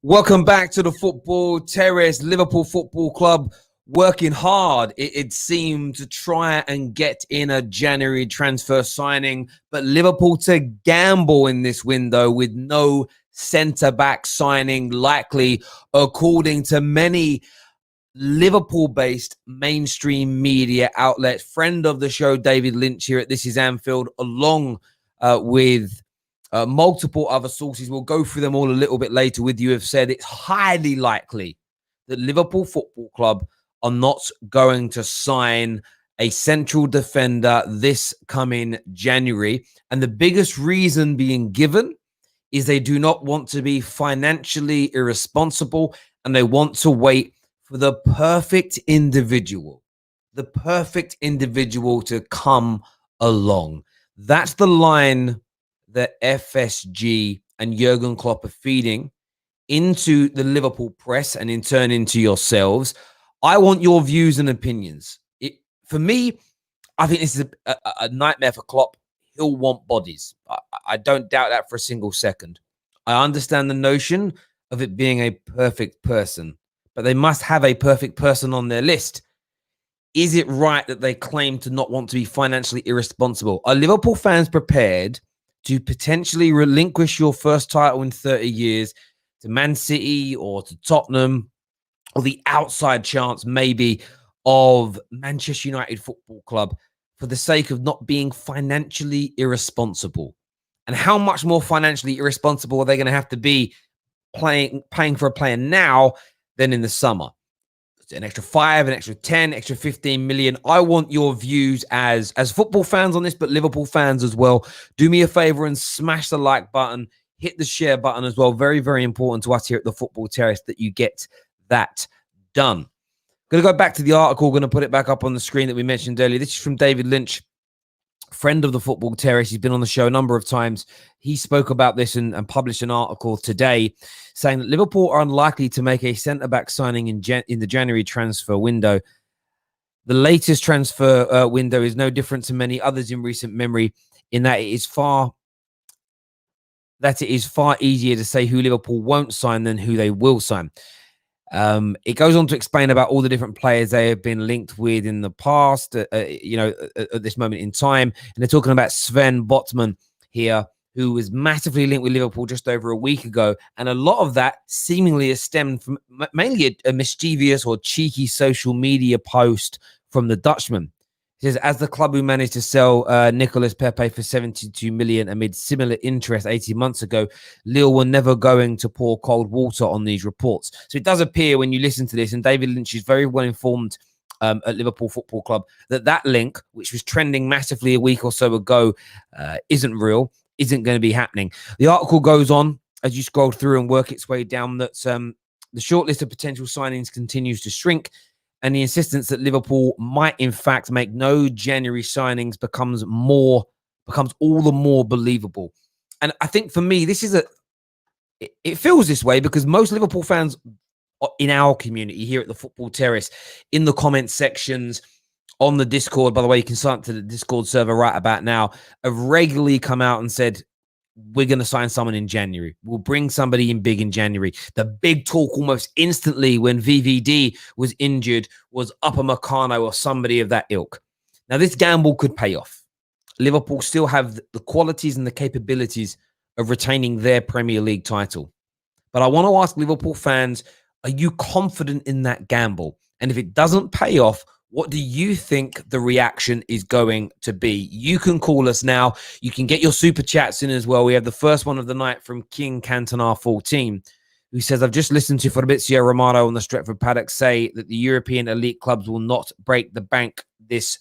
Welcome back to the football terrace. Liverpool Football Club working hard, it seemed, to try and get in a January transfer signing, but Liverpool to gamble in this window with no centre-back signing likely, according to many Liverpool-based mainstream media outlets. Friend of the show, David Lynch, here at This Is Anfield, along with multiple other sources. We'll go through them all a little bit later with you, have said it's highly likely that Liverpool Football Club are not going to sign a central defender this coming January. And the biggest reason being given is they do not want to be financially irresponsible, and they want to wait for the perfect individual to come along. That's the line that FSG and Jurgen Klopp are feeding into the Liverpool press and in turn into yourselves. I want your views and opinions. For me, I think this is a nightmare for Klopp. He'll want bodies. I don't doubt that for a single second. I understand the notion of it being a perfect person, but they must have a perfect person on their list. Is it right that they claim to not want to be financially irresponsible? Are Liverpool fans prepared to potentially relinquish your first title in 30 years to Man City or to Tottenham, or the outside chance maybe of Manchester United Football Club, for the sake of not being financially irresponsible? And how much more financially irresponsible are they going to have to be paying for a player now than in the summer? An extra 5, an extra 10, extra 15 million. I want your views as football fans on this, but Liverpool fans as well. Do me a favor and smash the like button, hit the share button as well. Very, very important to us here at the Football Terrace that you get that done. Going to go back to the article. Going to put it back up on the screen that we mentioned earlier. This is from David Lynch, friend of the Football Terrace. He's been on the show a number of times. He spoke about this and published an article today saying that Liverpool are unlikely to make a centre-back signing in the January transfer window. The latest transfer window is no different to many others in recent memory, in that it is far easier to say who Liverpool won't sign than who they will sign. It goes on to explain about all the different players they have been linked with in the past, at this moment in time. And they're talking about Sven Botman here, who was massively linked with Liverpool just over a week ago. And a lot of that seemingly has stemmed from mainly a mischievous or cheeky social media post from the Dutchman. He says, as the club who managed to sell Nicolas Pepe for 72 million amid similar interest 18 months ago, Lille were never going to pour cold water on these reports. So it does appear when you listen to this, and David Lynch is very well informed at Liverpool Football Club, that link, which was trending massively a week or so ago, isn't real, isn't going to be happening. The article goes on, as you scroll through and work its way down, that the shortlist of potential signings continues to shrink, and the insistence that Liverpool might, in fact, make no January signings becomes all the more believable. And I think for me, it feels this way because most Liverpool fans in our community here at the Football Terrace, in the comment sections, on the Discord, by the way, you can sign up to the Discord server right about now, have regularly come out and said, we're going to sign someone in January. We'll bring somebody in big in January. The big talk almost instantly when VVD was injured was Upamecano or somebody of that ilk. Now, this gamble could pay off. Liverpool still have the qualities and the capabilities of retaining their Premier League title. But I want to ask Liverpool fans, are you confident in that gamble? And if it doesn't pay off, what do you think the reaction is going to be? You can call us now. You can get your super chats in as well. We have the first one of the night from King Cantona 14, who says, I've just listened to Fabrizio Romano on the Stretford Paddock say that the European elite clubs will not break the bank this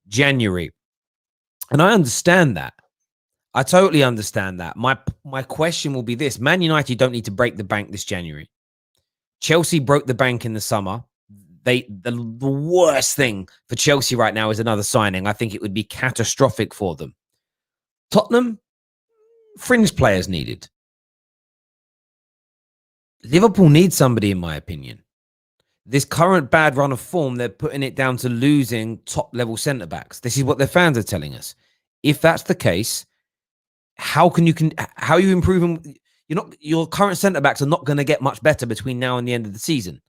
January. And I understand that. I totally understand that. My question will be this. Man United don't need to break the bank this January. Chelsea broke the bank in the summer. The worst thing for Chelsea right now is another signing. I think it would be catastrophic for them. Tottenham, fringe players needed. Liverpool needs somebody, in my opinion. This current bad run of form, they're putting it down to losing top-level centre-backs. This is what their fans are telling us. If that's the case, how are you improving? Your current centre backs are not going to get much better between now and the end of the season.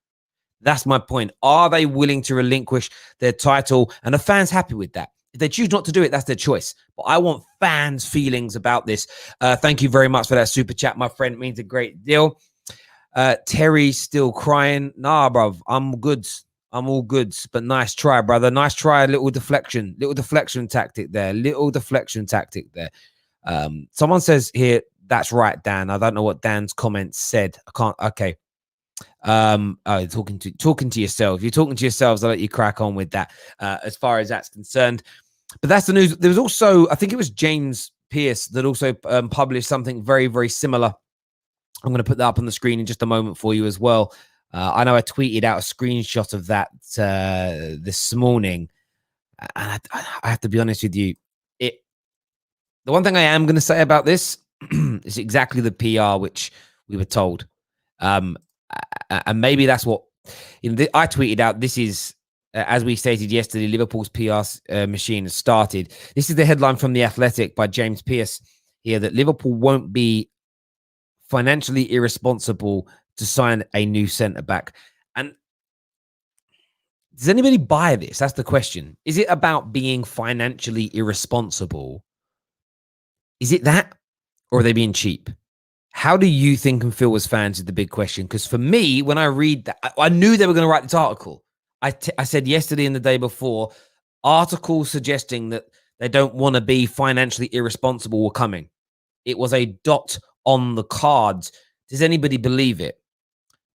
That's my point. Are they willing to relinquish their title? And are fans happy with that? If they choose not to do it, that's their choice. But I want fans' feelings about this. Thank you very much for that super chat, my friend. It means a great deal. Terry's still crying. Nah, bruv, I'm good. I'm all good. But nice try, brother. Nice try. Little deflection tactic there. Someone says here, that's right, Dan. I don't know what Dan's comment said. I can't. Okay. Talking to yourself. You're talking to yourselves. I'll let you crack on with that. As far as that's concerned, but that's the news. There was also, I think it was James Pearce that also published something very, very similar. I'm going to put that up on the screen in just a moment for you as well. I know I tweeted out a screenshot of that this morning, and I have to be honest with you. The one thing I am going to say about this is exactly the PR which we were told. And maybe that's what I tweeted out. This is, as we stated yesterday, Liverpool's PR machine has started. This is the headline from The Athletic by James Pearce here, that Liverpool won't be financially irresponsible to sign a new centre-back. And does anybody buy this? That's the question. Is it about being financially irresponsible? Is it that? Or are they being cheap? How do you think and feel as fans is the big question? Because for me, when I read that, I knew they were going to write this article. I said yesterday and the day before, articles suggesting that they don't want to be financially irresponsible were coming. It was a dot on the cards. Does anybody believe it?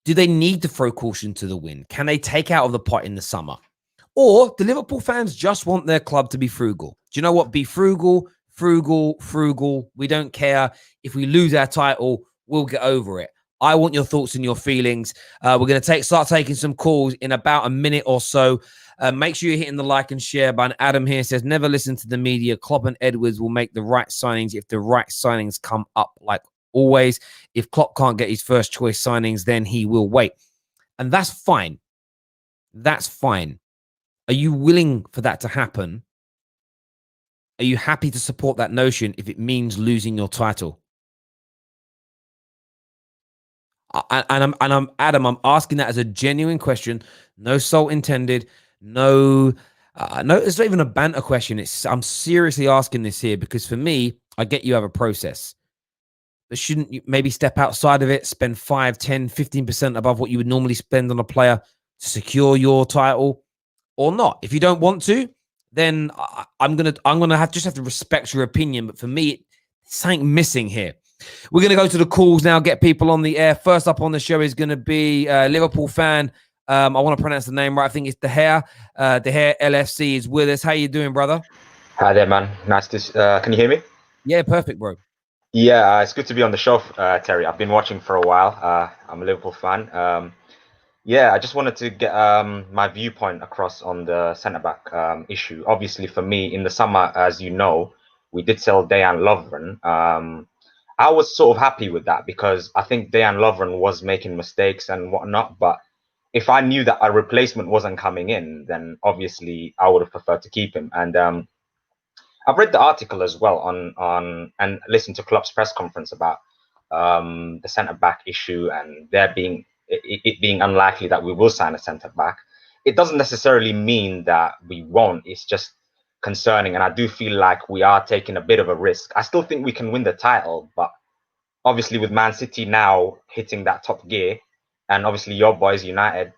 Do they need to throw caution to the wind? Can they take out of the pot in the summer? Or do Liverpool fans just want their club to be frugal? Do you know what? Be frugal. We don't care. If we lose our title, we'll get over it. I want your thoughts and your feelings. We're going to start taking some calls in about a minute or so. Make sure you're hitting the like and share button. Adam here says, never listen to the media. Klopp and Edwards will make the right signings if the right signings come up, like always. If Klopp can't get his first choice signings, then he will wait. And that's fine. That's fine. Are you willing for that to happen? Are you happy to support that notion if it means losing your title? And I'm Adam, I'm asking that as a genuine question. No salt intended. No, it's not even a banter question. I'm seriously asking this here because for me, I get you have a process. But shouldn't you maybe step outside of it, spend 5, 10, 15% above what you would normally spend on a player to secure your title or not? If you don't want to, then I'm gonna have to respect your opinion. But for me, it's something missing here. We're gonna go to the calls now, get people on the air. First up on the show is gonna be a Liverpool fan. I want to pronounce the name right. I think it's Terrace. Terrace LFC is with us. How you doing, brother? Hi there, man. Nice to. Can you hear me? Yeah, perfect, bro. Yeah, it's good to be on the show, Terry. I've been watching for a while. I'm a Liverpool fan. Yeah, I just wanted to get my viewpoint across on the centre-back issue. Obviously, for me, in the summer, as you know, we did sell Dejan Lovren. I was sort of happy with that because I think Dejan Lovren was making mistakes and whatnot. But if I knew that a replacement wasn't coming in, then obviously I would have preferred to keep him. And I've read the article as well on and listened to Klopp's press conference about the centre-back issue and there being it being unlikely that we will sign a centre-back. It doesn't necessarily mean that we won't. It's just concerning. And I do feel like we are taking a bit of a risk. I still think we can win the title, but obviously with Man City now hitting that top gear and obviously your boys United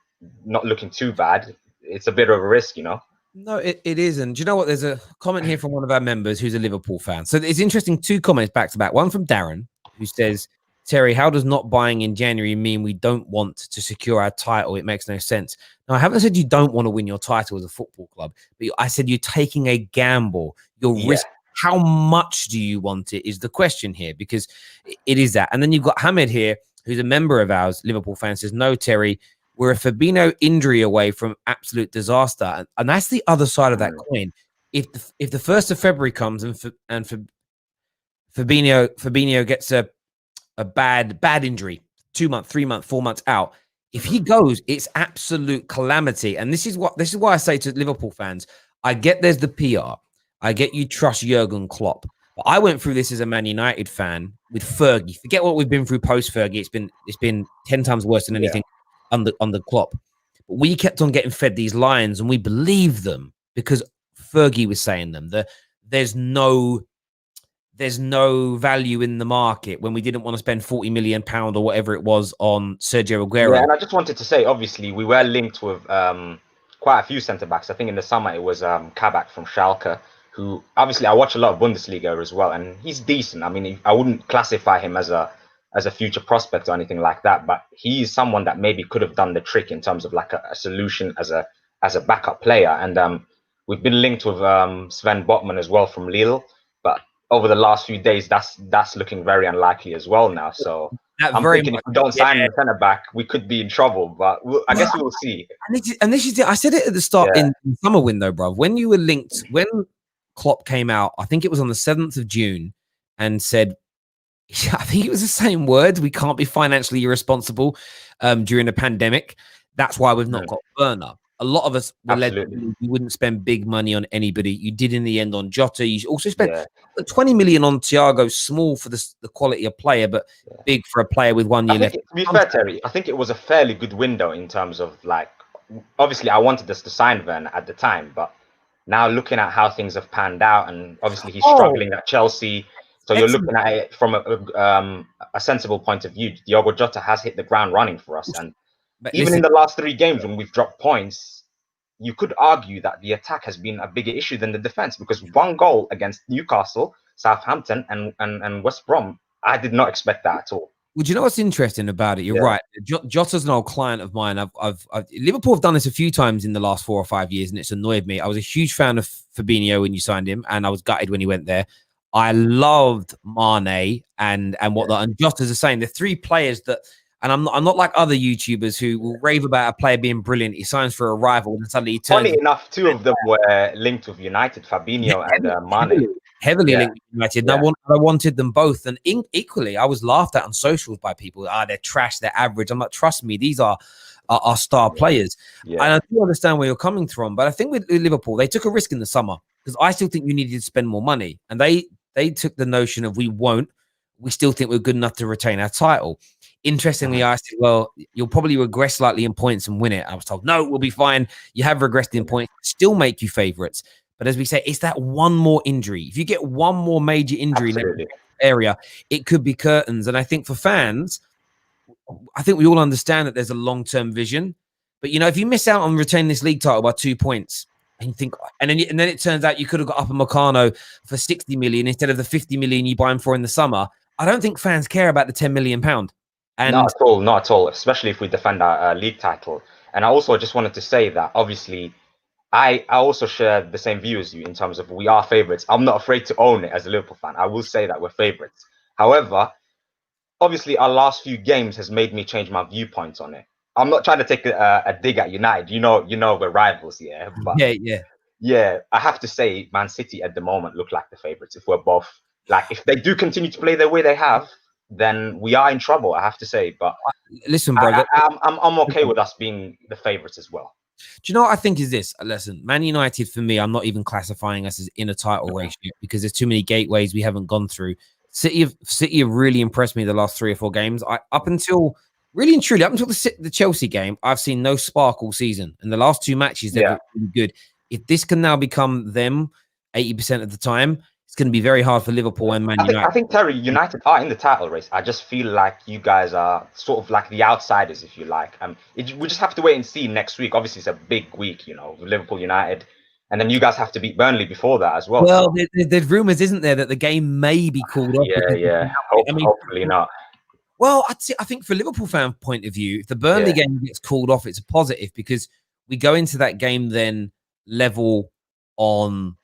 not looking too bad, it's a bit of a risk, you know? No, it isn't. Do you know what? There's a comment here from one of our members who's a Liverpool fan. So it's interesting, 2 comments back to back. One from Darren, who says, Terry, how does not buying in January mean we don't want to secure our title? It makes no sense. Now, I haven't said you don't want to win your title as a football club, but I said you're taking a gamble. You're risking. How much do you want it is the question here, because it is that. And then you've got Hamid here, who's a member of ours, Liverpool fan, says, no, Terry, we're a Fabinho injury away from absolute disaster. And that's the other side of that coin. If the 1st of February comes and Fabinho gets a bad injury, 2 months, 3 months, 4 months out, if he goes, it's absolute calamity. And this is why I say to Liverpool fans, I get there's the PR. I get you trust Jurgen Klopp. But I went through this as a Man United fan with Fergie. Forget what we've been through post Fergie. It's been 10 times worse than anything under Klopp. But we kept on getting fed these lines, and we believed them because Fergie was saying them. There's no value in the market when we didn't want to spend £40 million or whatever it was on Sergio Aguero. Yeah, and I just wanted to say, obviously, we were linked with quite a few centre backs. I think in the summer it was Kabak from Schalke, who obviously I watch a lot of Bundesliga as well, and he's decent. I mean, I wouldn't classify him as a future prospect or anything like that, but he is someone that maybe could have done the trick in terms of like a solution as a backup player. And we've been linked with Sven Botman as well from Lille, but over the last few days, that's looking very unlikely as well now. So I'm thinking if we don't sign a centre back, we could be in trouble. But I guess we'll see. And this is it. I said it at the start in the summer window, bro. When you were linked, when Klopp came out, I think it was on the 7th of June, and said, I think it was the same words. We can't be financially irresponsible during the pandemic. That's why we've not got Werner. A lot of us were led to believe you wouldn't spend big money on anybody. You did in the end on Jota. You also spent 20 million on Thiago, small for the quality of player, but big for a player with 1 year left. To be fair, Terry, I think it was a fairly good window in terms of, like, obviously I wanted us to sign Werner at the time, but now looking at how things have panned out, and obviously he's struggling at Chelsea. So you're looking at it from a sensible point of view. Diogo Jota has hit the ground running for us. And even in the last 3 games when we've dropped points, you could argue that the attack has been a bigger issue than the defense, because 1 goal against Newcastle, Southampton, and West Brom, I did not expect that at all. Well, do you know what's interesting about it? You're right. Jota's an old client of mine. Liverpool have done this a few times in the last 4 or 5 years, and it's annoyed me. I was a huge fan of Fabinho when you signed him, and I was gutted when he went there. I loved Mane and whatnot. And Jota's the same. The 3 players that, and I'm not like other YouTubers who will rave about a player being brilliant. He signs for a rival, and suddenly he turns. Funny enough, 2 of them were linked with United, Fabinho and Mane. Heavily linked with United. And I wanted them both. And equally, I was laughed at on socials by people. They're trash, they're average. I'm like, trust me, these are star players. And I do understand where you're coming from. But I think with Liverpool, they took a risk in the summer, because I still think you needed to spend more money. And they took the notion of, we still think we're good enough to retain our title. Interestingly, I said, well, you'll probably regress slightly in points and win it. I was told, no, we'll be fine. You have regressed in points, still make you favourites. But as we say, it's that one more injury. If you get one more major injury in that area, it could be curtains. And I think for fans, I think we all understand that there's a long-term vision. But, you know, if you miss out on retaining this league title by 2 points, and you think, and then it turns out you could have got Upamecano for 60 million instead of the 50 million you buy him for in the summer, I don't think fans care about the £10 million. And not at all, especially if we defend our league title. And I also just wanted to say that, obviously, I also share the same view as you in terms of we are favourites. I'm not afraid to own it as a Liverpool fan. I will say that we're favourites. However, obviously, our last few games has made me change my viewpoints on it. I'm not trying to take a dig at United. You know, we're rivals, but I have to say, Man City at the moment look like the favourites. If we're both, like, if they do continue to play the way they have, then we are in trouble, I have to say. But listen, bro, I'm okay with us being the favourites as well. Do you know what I think is this? Listen, Man United, for me, I'm not even classifying us as in a title race yet, because there's too many gateways we haven't gone through. City have really impressed me the last 3 or 4 games. Up until the Chelsea game, I've seen no spark all season. And the last 2 matches, they've been really good. If this can now become them 80% of the time, it's going to be very hard for Liverpool and Man United. I think, Terry, United are in the title race. I just feel like you guys are sort of like the outsiders, if you like. We just have to wait and see next week. Obviously, it's a big week, you know, with Liverpool, United. And then you guys have to beat Burnley before that as well. Well, there's rumours, isn't there, that the game may be called off. Hopefully not. Well, I think for Liverpool fan point of view, if the Burnley game gets called off, it's a positive, because we go into that game then level on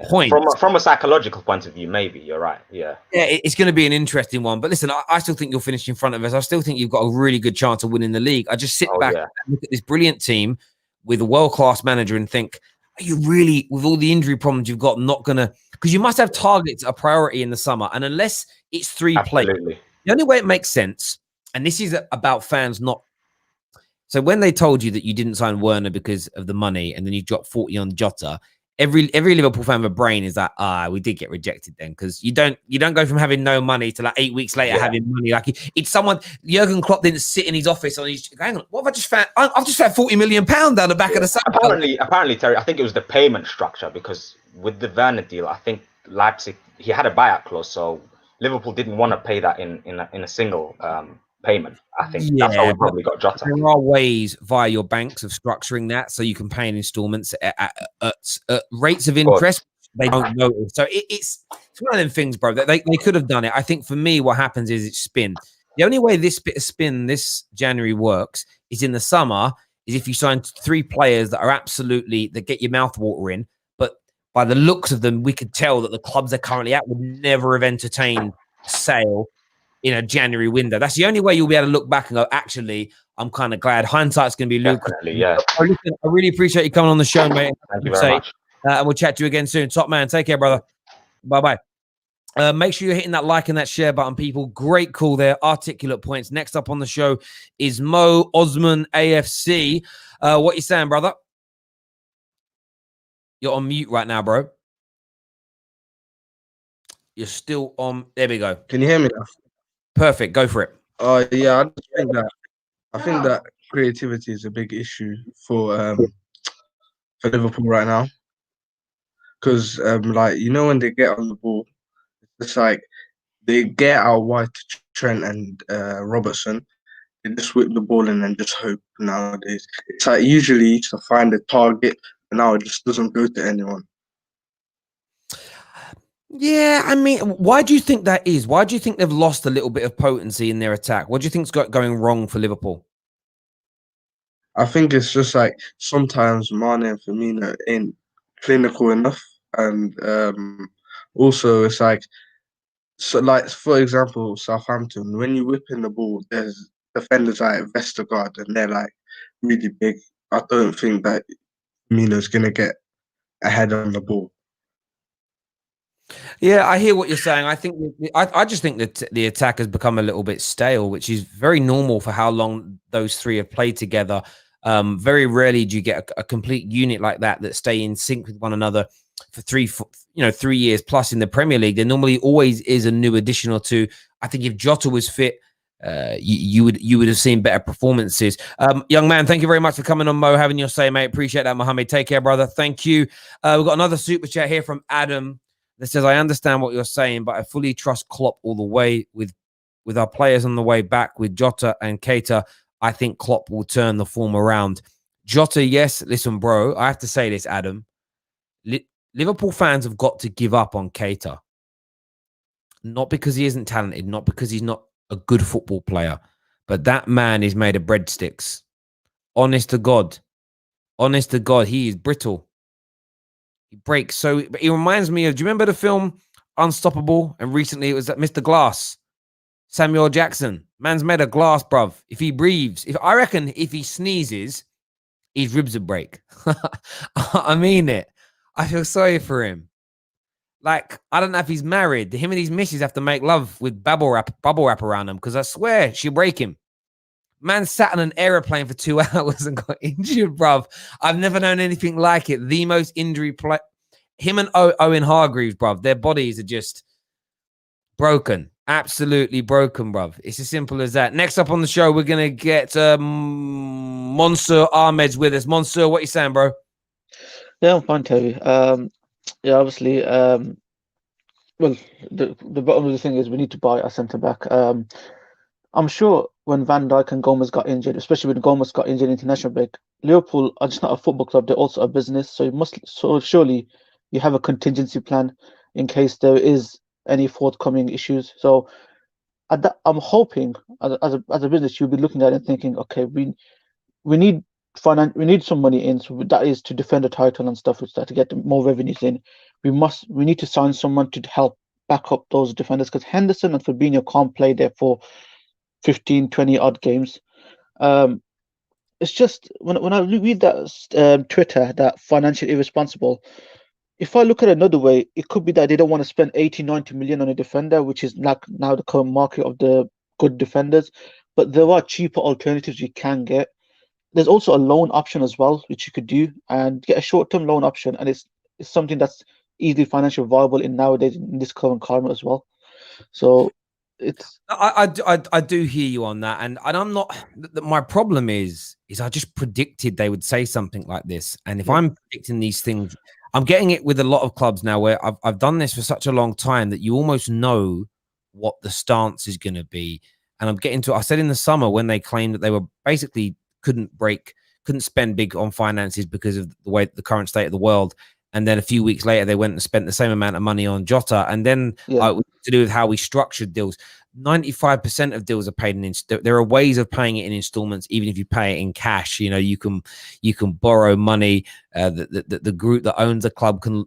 points. From a psychological point of view, maybe you're right. Yeah, it's going to be an interesting one. But listen, I still think you'll finish in front of us. I still think you've got a really good chance of winning the league. I just sit back and look at this brilliant team with a world-class manager and think, are you really, with all the injury problems you've got, not going to... Because you must have targets a priority in the summer. And unless it's 3 players, the only way it makes sense, and this is about fans not... So when they told you that you didn't sign Werner because of the money, and then you dropped 40 on Jota, every Liverpool fan with a brain is like, we did get rejected then, because you don't go from having no money to like 8 weeks later having money. Like it's someone. Jurgen Klopp didn't sit in his office on his. Hang on, what have I just found? I've just found £40 million down the back of the side. Apparently, Terry, I think it was the payment structure, because with the Werner deal, I think Leipzig, he had a buyout clause, so Liverpool didn't want to pay that in a single payment. I think that's how we probably got Jota. There are ways via your banks of structuring that so you can pay in installments at rates of interest they don't notice. So it's one of them things, bro. That they could have done it. I think for me, what happens is it's spin. The only way this bit of spin this January works is in the summer. Is if you sign 3 players that are that get your mouth watering, but by the looks of them, we could tell that the clubs they're currently at would never have entertained a sale in a January window. That's the only way you'll be able to look back and go, actually, I'm kind of glad. Hindsight's going to be lucrative. Yeah. I really appreciate you coming on the show, mate. Thank you very much. And we'll chat to you again soon. Top man. Take care, brother. Bye-bye. Make sure you're hitting that like and that share button, people. Great call there. Articulate points. Next up on the show is Osman AFC. What you saying, brother? You're on mute right now, bro. You're still on. There we go. Can you hear me now? Perfect. Go for it. Yeah, I think that creativity is a big issue for Liverpool right now. Because when they get on the ball, it's like they get out wide to Trent and Robertson. They just whip the ball and then just hope nowadays. It's like usually to find a target, but now it just doesn't go to anyone. Yeah, I mean, why do you think that is? Why do you think they've lost a little bit of potency in their attack? What do you think's going wrong for Liverpool? I think it's just like sometimes Mane and Firmino ain't clinical enough, and also it's like for example, Southampton, when you whip in the ball, there's defenders like Vestergaard and they're like really big. I don't think that Firmino's gonna get ahead on the ball. Yeah, I hear what you're saying. I just think that the attack has become a little bit stale, which is very normal for how long those 3 have played together. Very rarely do you get a complete unit like that stay in sync with one another for 3 years plus in the Premier League. There normally always is a new addition or two. I think if Jota was fit, you would have seen better performances. Young man, thank you very much for coming on, Mo, having your say, mate. Appreciate that, Mohammed. Take care, brother. Thank you. We've got another super chat here from Adam that says, I understand what you're saying, but I fully trust Klopp all the way with our players on the way back with Jota and Keita. I think Klopp will turn the form around. Jota, yes. Listen, bro, I have to say this, Adam. Liverpool fans have got to give up on Keita. Not because he isn't talented, not because he's not a good football player, but that man is made of breadsticks. Honest to God, he is brittle. He breaks. So he reminds me of, do you remember the film Unstoppable? And recently it was Mr. Glass, Samuel Jackson. Man's made of glass, bruv. If he breathes, I reckon if he sneezes, his ribs would break. I mean it. I feel sorry for him. Like, I don't know if he's married. Him and his missus have to make love with bubble wrap around him, because I swear she'll break him. Man sat on an aeroplane for 2 hours and got injured, bruv. I've never known anything like it. The most injury play. Him and Owen Hargreaves, bruv. Their bodies are just broken. Absolutely broken, bruv. It's as simple as that. Next up on the show, we're going to get Monsieur Ahmed's with us. Monsieur, what you saying, bro? Yeah, I'm fine, Terry. Obviously, well, the bottom of the thing is we need to buy a centre-back. I'm sure when Van Dijk and Gomez got injured, especially when Gomez got injured in international break, Liverpool are just not a football club, they're also a business. So surely you have a contingency plan in case there is any forthcoming issues. So I'm hoping as a business you'll be looking at it and thinking, okay, we need some money in, so that is to defend the title and stuff, to get more revenues in. We need to sign someone to help back up those defenders, because Henderson and Fabinho can't play there for 15, 20 odd games. It's just when I read that Twitter, that financially irresponsible, if I look at it another way, it could be that they don't want to spend 80, 90 million on a defender, which is like now the current market of the good defenders. But there are cheaper alternatives you can get. There's also a loan option as well, which you could do and get a short-term loan option, and it's it's something that's easily financially viable in nowadays in this current climate as well. So it's I do hear you on that, and I'm not. My problem is I just predicted they would say something like this, and if I'm predicting these things, I'm getting it with a lot of clubs now where I've done this for such a long time that you almost know what the stance is going to be, and I'm getting to. I said in the summer when they claimed that they were basically couldn't spend big on finances because of the current state of the world. And then a few weeks later, they went and spent the same amount of money on Jota. And then to do with how we structured deals, 95% of deals are paid in. There are ways of paying it in installments, even if you pay it in cash. You know, you can borrow money. The group that owns a club can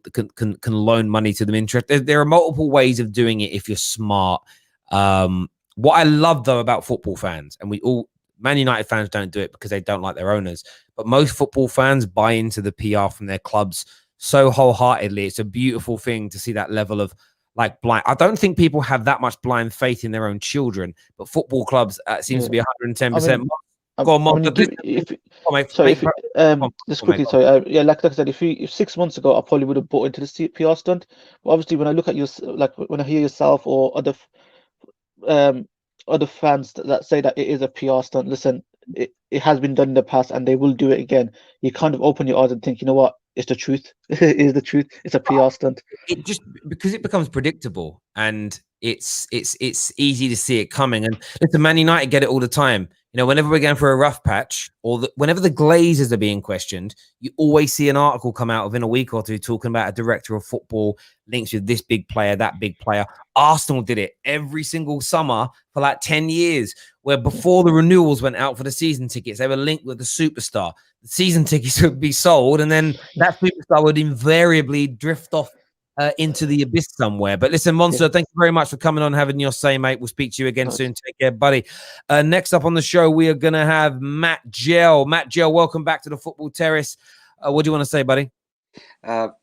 loan money to them interest. There are multiple ways of doing it if you're smart. What I love though about football fans, and Man United fans don't do it because they don't like their owners, but most football fans buy into the PR from their clubs so wholeheartedly. It's a beautiful thing to see that level of like blind. I don't think people have that much blind faith in their own children, but football clubs seems to be 110%. Go on, Mark. Just quickly, sorry. Like I said, if 6 months ago, I probably would have bought into the PR stunt. But obviously, when I look at you, like when I hear yourself or other fans that say that it is a PR stunt, listen, it has been done in the past and they will do it again. You kind of open your eyes and think, you know what? It's the truth. It is the truth. It's a PR stunt. It just because it becomes predictable and it's easy to see it coming. And listen, Man United get it all the time. You know, whenever we're going for a rough patch or whenever the Glazers are being questioned, you always see an article come out within a week or two talking about a director of football links with this big player, that big player. Arsenal did it every single summer for like 10 years, where before the renewals went out for the season tickets, they were linked with the superstar. The season tickets would be sold, and then that superstar would invariably drift off into the abyss somewhere. But listen, Monster, thank you very much for coming on, having your say, mate. We'll speak to you again soon. Take care, buddy. Next up on the show, we are going to have Matt Gell. Matt Gell, welcome back to the Football Terrace. What do you want to say, buddy? Well,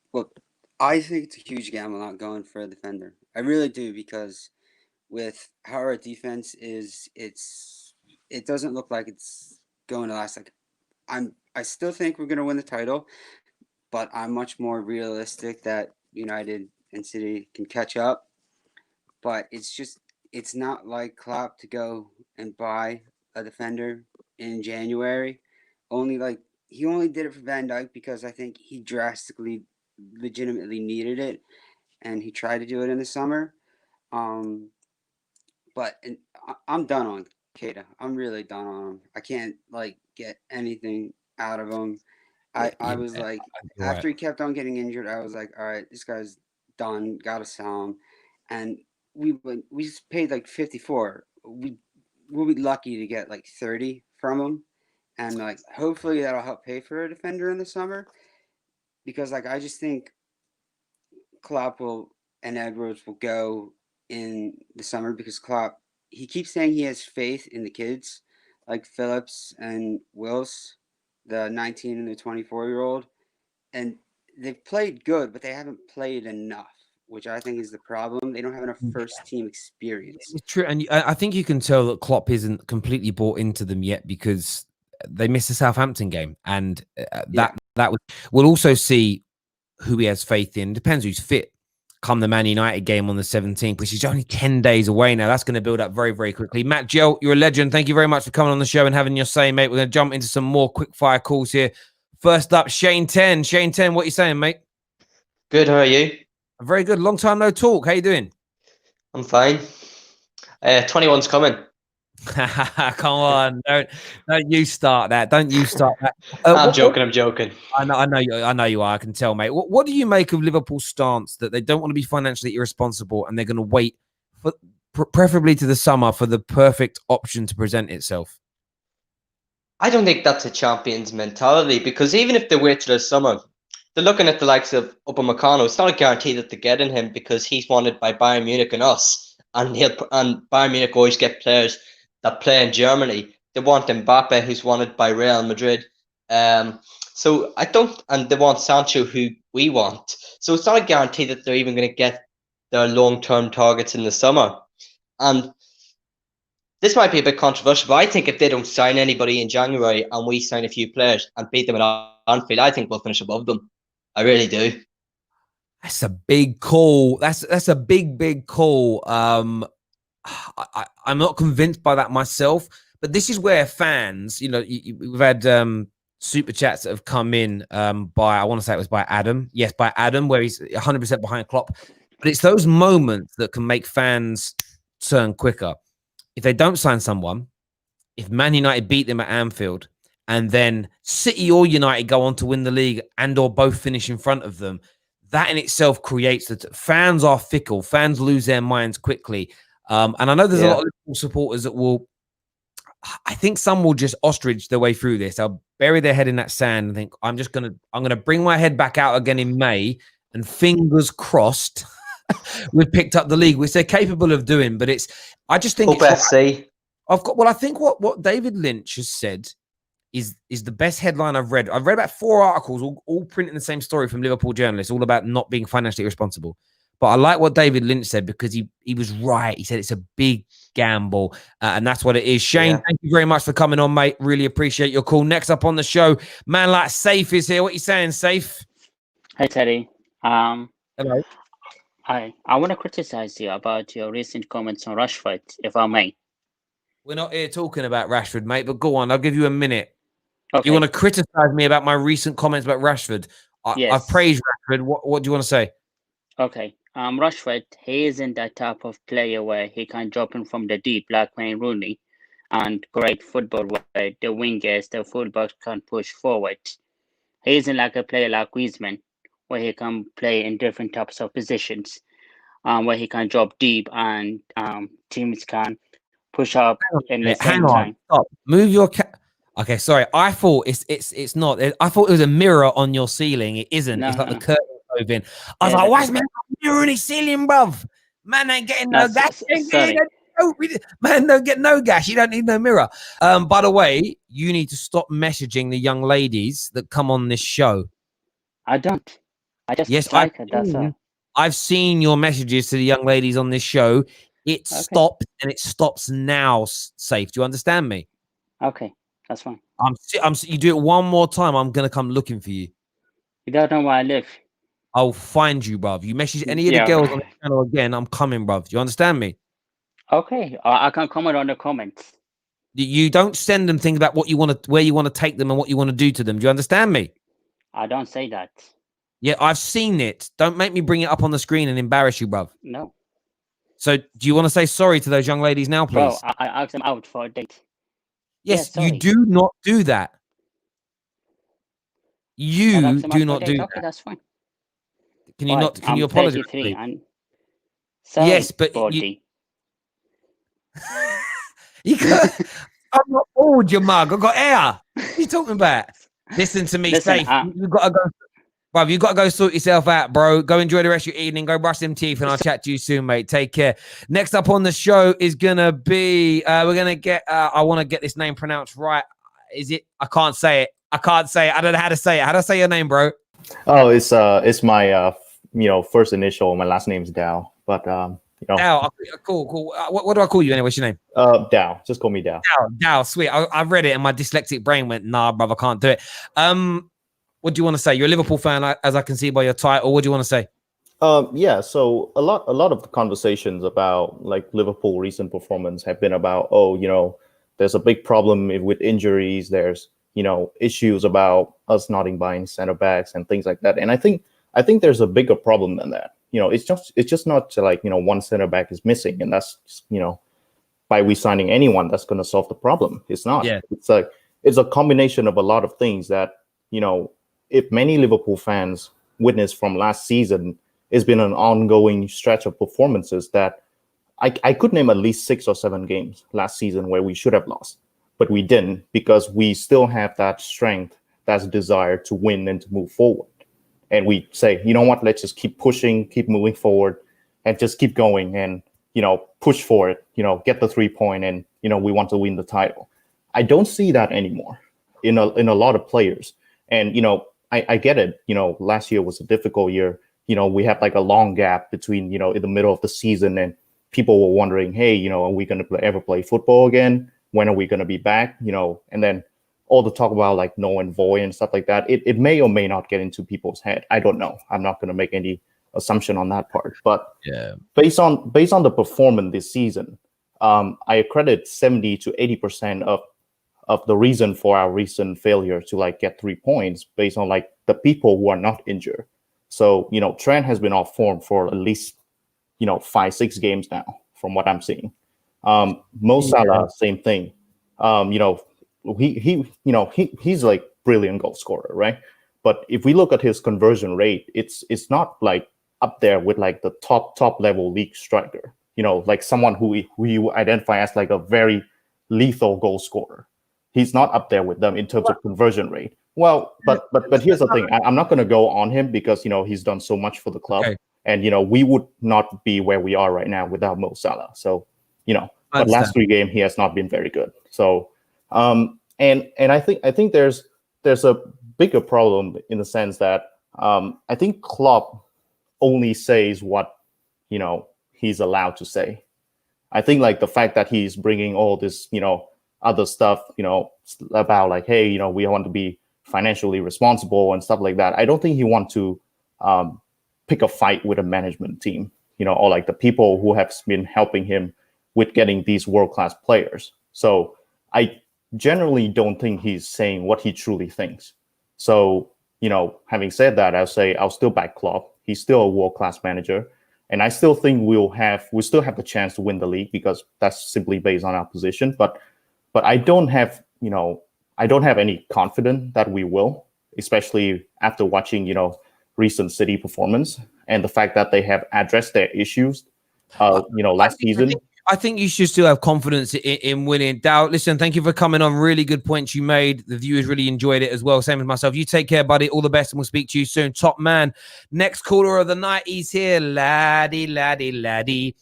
I think it's a huge gamble not going for a defender. I really do, because with how our defense is, it doesn't look like it's going to last. Like I still think we're going to win the title, but I'm much more realistic that United and City can catch up. But it's not like Klopp to go and buy a defender in January. He only did it for Van Dijk because I think he drastically, legitimately needed it, and he tried to do it in the summer. But I'm done on Keita. I'm really done on him. I can't get anything out of him. I was like, after he kept on getting injured, I was like, all right, this guy's done. Gotta sell him. And we just paid like 54. We'll be lucky to get like 30 from him, and hopefully that'll help pay for a defender in the summer, because I just think Klopp and Edwards will go in the summer, because Klopp, he keeps saying he has faith in the kids like Phillips and Wills, the 19 and the 24-year-old, and they've played good, but they haven't played enough, which I think is the problem. They don't have enough first team experience. It's true, and I think you can tell that Klopp isn't completely bought into them yet, because they missed the Southampton game, and we'll also see who he has faith in. Depends who's fit. Come the Man United game on the 17th, which is only 10 days away now. That's going to build up very, very quickly. Matt Gell, you're a legend. Thank you very much for coming on the show and having your say, mate. We're going to jump into some more quick fire calls here. First up, Shane 10. Shane 10, what are you saying, mate? Good, how are you? Very good. Long time no talk. How you doing? I'm fine. 21's coming. Come on, don't you start that. Don't you start that. I'm joking. I know you are. I can tell, mate. What do you make of Liverpool's stance that they don't want to be financially irresponsible and they're going to wait for preferably to the summer for the perfect option to present itself? I don't think that's a champion's mentality, because even if they wait till the summer, they're looking at the likes of Upamecano. It's not a guarantee that they're getting him, because he's wanted by Bayern Munich and us, and Bayern Munich always get players that play in Germany. They want Mbappe, who's wanted by Real Madrid. So I don't, and they want Sancho, who we want. So it's not a guarantee that they're even going to get their long-term targets in the summer. And this might be a bit controversial, but I think if they don't sign anybody in January and we sign a few players and beat them at Anfield, I think we'll finish above them. I really do. That's a big call. That's a big call. I'm not convinced by that myself, but this is where fans, we've had super chats that have come in by, I want to say it was by Adam. Yes, by Adam, where he's 100% behind Klopp. But it's those moments that can make fans turn quicker. If they don't sign someone, if Man United beat them at Anfield, and then City or United go on to win the league and or both finish in front of them, that in itself creates that fans are fickle. Fans lose their minds quickly. And I know there's a lot of Liverpool supporters that will, I think some will just ostrich their way through this. They'll bury their head in that sand and think, I'm going to bring my head back out again in May, and fingers crossed we've picked up the league, which they're capable of doing. But I just think FC. I think what David Lynch has said is the best headline I've read. I've read about 4 articles, all printing the same story from Liverpool journalists, all about not being financially responsible. But I like what David Lynch said, because he was right. He said it's a big gamble, and that's what it is. Shane, thank you very much for coming on, mate. Really appreciate your call. Next up on the show, man like Safe is here. What are you saying, Safe? Hey, Teddy. Hello. I want to criticize you about your recent comments on Rashford, if I may. We're not here talking about Rashford, mate, but go on. I'll give you a minute. Okay. You want to criticize me about my recent comments about Rashford? Yes. I've praised Rashford. What do you want to say? Okay. Rashford, he isn't that type of player where he can drop in from the deep like Wayne Rooney and create football where the wingers, the fullbacks can push forward. He isn't like a player like Griezmann, where he can play in different types of positions, where he can drop deep and teams can push up in the same time. Stop. Move your Okay, sorry. I thought it's not. I thought it was a mirror on your ceiling. It isn't. It's like the curtain moving. I was like, why is man a mirror on his ceiling, bruv? Man ain't getting no gas. Man don't get no gas. You don't need no mirror. By the way, you need to stop messaging the young ladies that come on this show. I don't. I just I've seen your messages to the young ladies on this show. It stopped, and it stops now. Safe. Do you understand me? Okay, that's fine. You do it one more time, I'm gonna come looking for you. You don't know where I live. I'll find you, bruv. You message any of the girls on the channel again, I'm coming, bruv. Do you understand me? Okay, I can comment on the comments. You don't send them things about what you want to, where you want to take them, and what you want to do to them. Do you understand me? I don't say that. Yeah, I've seen it. Don't make me bring it up on the screen and embarrass you, bruv. No. So, do you want to say sorry to those young ladies now, please? Bro, I asked them out for a date. Yes, you do not do that. You do not do that. Okay, that's fine. Can you not? Can you apologize? Yes, but you got, I'm not old, you mug. I've got air. What are you talking about? Listen to me, Safe. You've got to go. Bruv, you got to go sort yourself out, bro. Go enjoy the rest of your evening. Go brush them teeth, and I'll chat to you soon, mate. Take care. Next up on the show is going to be, we're going to get, I want to get this name pronounced right. Is it? I can't say it. I don't know how to say it. How do I say your name, bro? Oh, it's my, first initial. My last name's Dow. But, Dow. Cool. What do I call you anyway? What's your name? Dow. Just call me Dow. Dow. Sweet. I read it, and my dyslexic brain went, nah, brother, I can't do it. What do you want to say? You're a Liverpool fan, as I can see by your title. What do you want to say? Yeah. So a lot of the conversations about like Liverpool recent performance have been about, there's a big problem with injuries. There's issues about us not buying center backs and things like that. And I think there's a bigger problem than that. It's just not like one center back is missing, and that's just, by re-signing anyone that's going to solve the problem. It's not. Yeah. It's a combination of a lot of things that if many Liverpool fans witnessed from last season, it's been an ongoing stretch of performances that I could name at least 6 or 7 games last season where we should have lost, but we didn't, because we still have that strength, that desire to win and to move forward. And we say, you know what, let's just keep pushing, keep moving forward, and just keep going and, push for it, get the 3-point, and, we want to win the title. I don't see that anymore in a lot of players. And, I get it. Last year was a difficult year. We had like a long gap between, in the middle of the season, and people were wondering, hey, are we going to ever play football again? When are we going to be back? And then all the talk about like null and void and stuff like that. It may or may not get into people's head. I don't know. I'm not going to make any assumption on that part. But yeah, based on the performance this season, I credit 70 to 80% of the reason for our recent failure to like get 3 points based on like the people who are not injured. So, you know, Trent has been off form for at least, you know, 5-6 games now, from what I'm seeing. Mo Salah, same thing. You know, he's like brilliant goal scorer, right? But if we look at his conversion rate, it's not like up there with like the top level league striker. You know, like someone who you identify as like a very lethal goal scorer. He's not up there with them in terms of conversion rate. Well, but here's the thing. I'm not going to go on him because, you know, he's done so much for the club. Okay. And, you know, we would not be where we are right now without Mo Salah. So, you know, but last 3 games, he has not been very good. So, and I think there's a bigger problem in the sense that I think Klopp only says what, you know, he's allowed to say. I think like the fact that he's bringing all this, you know, other stuff, you know, about like, hey, you know, we want to be financially responsible and stuff like that. I don't think he wants to pick a fight with a management team, you know, or like the people who have been helping him with getting these world-class players. So I generally don't think he's saying what he truly thinks. So, you know, having said that, I'll still back Klopp. He's still a world-class manager. And I still think we still have the chance to win the league because that's simply based on our position. But I don't have any confidence that we will, especially after watching, you know, recent City performance and the fact that they have addressed their issues, you know, last season. I think you should still have confidence in winning. Dow, listen, thank you for coming on. Really good points you made. The viewers really enjoyed it as well. Same as myself. You take care, buddy. All the best, and we'll speak to you soon. Top man. Next caller of the night, he's here. Laddie. Latimus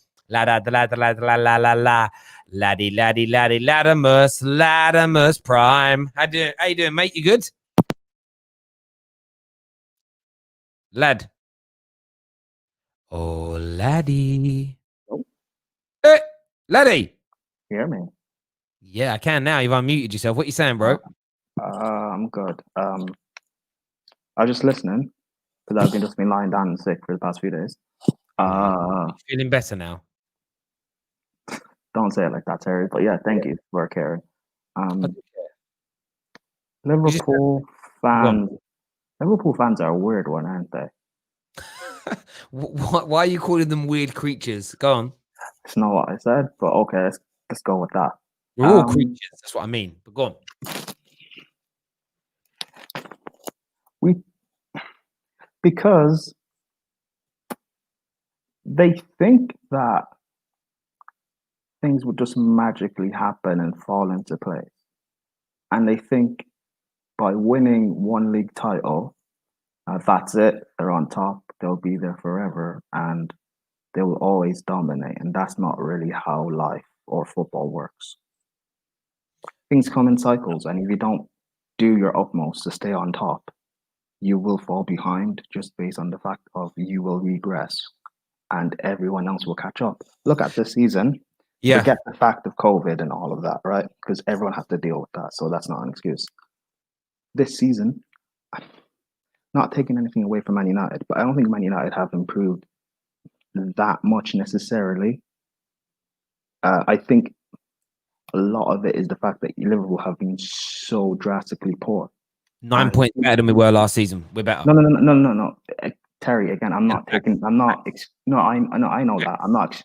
Prime. How you doing, mate? You good? Lad. Oh, laddie. Oh. Hey, laddie. Hear me? Yeah, I can now. You've unmuted yourself. What you saying, bro? I'm good. I was just listening because I've just been lying down and sick for the past few days. Feeling better now? Don't say it like that, Terry. But yeah, thank you for caring. Liverpool fans are a weird one, aren't they? Why are you calling them weird creatures? Go on. It's not what I said, but okay, let's go with that. We're all creatures. That's what I mean. But go on. Because they think that things would just magically happen and fall into place. And they think by winning one league title, that's it. They're on top. They'll be there forever. And they will always dominate. And that's not really how life or football works. Things come in cycles. And if you don't do your utmost to stay on top, you will fall behind just based on the fact of you will regress. And everyone else will catch up. Look at this season. Yeah. Forget the fact of COVID and all of that, right? Because everyone has to deal with that. So that's not an excuse. This season, not taking anything away from Man United, but I don't think Man United have improved that much necessarily. I think a lot of it is the fact that Liverpool have been so drastically poor. 9 points better than we were last season. We're better. No. Terry, again, I know that. I'm not.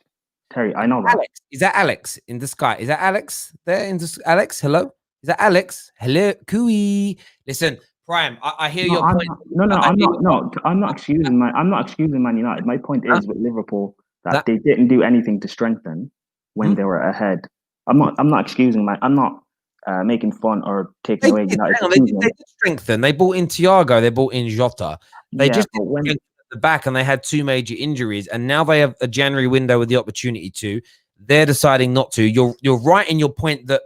Terry, I know that. Alex, is that Alex in the sky? Is that Alex there in the Alex? Hello? Is that Alex? Hello, Cooey. Listen, Prime, I hear your point. I'm not excusing Man United. My point is with Liverpool that they didn't do anything to strengthen when they were ahead. I'm not excusing I'm not making fun or taking away United. They did strengthen. They bought in Thiago. They bought in Jota. They just didn't the back, and they had 2 major injuries, and now they have a January window with the opportunity to. They're deciding not to. You're right in your point that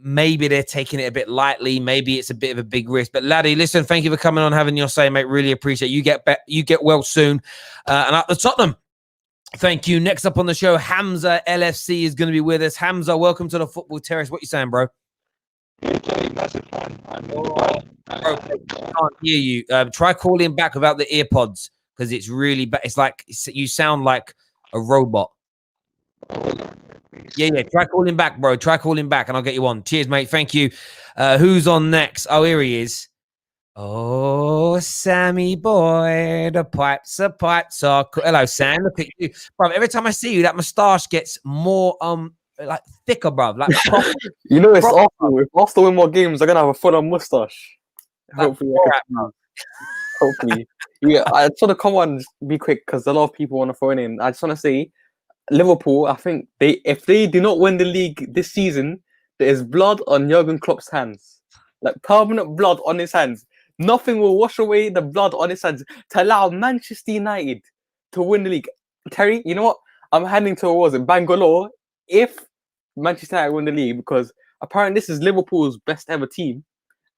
maybe they're taking it a bit lightly. Maybe it's a bit of a big risk. But laddie, listen, thank you for coming on, having your say, mate. Really appreciate it. You get well soon. And up to Tottenham. Thank you. Next up on the show, Hamza LFC is going to be with us. Hamza, welcome to the Football Terrace. What you saying, bro? Massive fan. I'm I can't hear you. Try calling back without the earpods, because it's really bad. It's like you sound like a robot. Yeah. Try calling back, bro. Try calling back, and I'll get you on. Cheers, mate. Thank you. Who's on next? Oh, here he is. Oh, Sammy boy, the pipes are Hello, Sam. Look at you, bro. Every time I see you, that moustache gets more like thicker, bro. Like proper, you know, it's awful. If Arsenal win more games, they're gonna have a full-on mustache. Hopefully, hopefully. Yeah, I just want to come on and be quick because a lot of people want to phone in. I just want to say, Liverpool. I think if they do not win the league this season, there is blood on Jurgen Klopp's hands, like permanent blood on his hands. Nothing will wash away the blood on his hands to allow Manchester United to win the league. Terry, you know what? I'm heading towards Bangalore if Manchester United win the league, because apparently this is Liverpool's best ever team,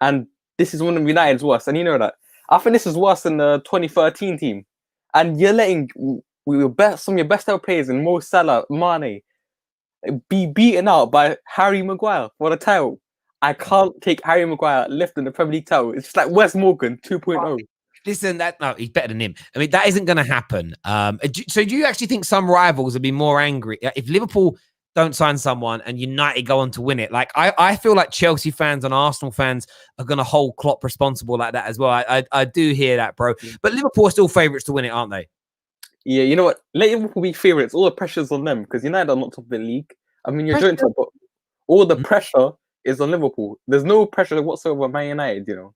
and this is one of United's worst. And you know that. I think this is worse than the 2013 team. And you're letting some of your best ever players in Mo Salah, Mane, be beaten out by Harry Maguire for the title. I can't take Harry Maguire lifting the Premier League title. It's just like Wes Morgan 2.0. Listen, no, he's better than him. I mean, that isn't going to happen. So do you actually think some rivals would be more angry if Liverpool don't sign someone and United go on to win it? Like, I feel like Chelsea fans and Arsenal fans are going to hold Klopp responsible like that as well. I do hear that, bro. But Liverpool are still favourites to win it, aren't they? Yeah, you know what? Let Liverpool be favourites. All the pressure's on them because United are not top of the league. I mean, you're joint top, but all the pressure is on Liverpool. There's no pressure whatsoever on Man United, you know.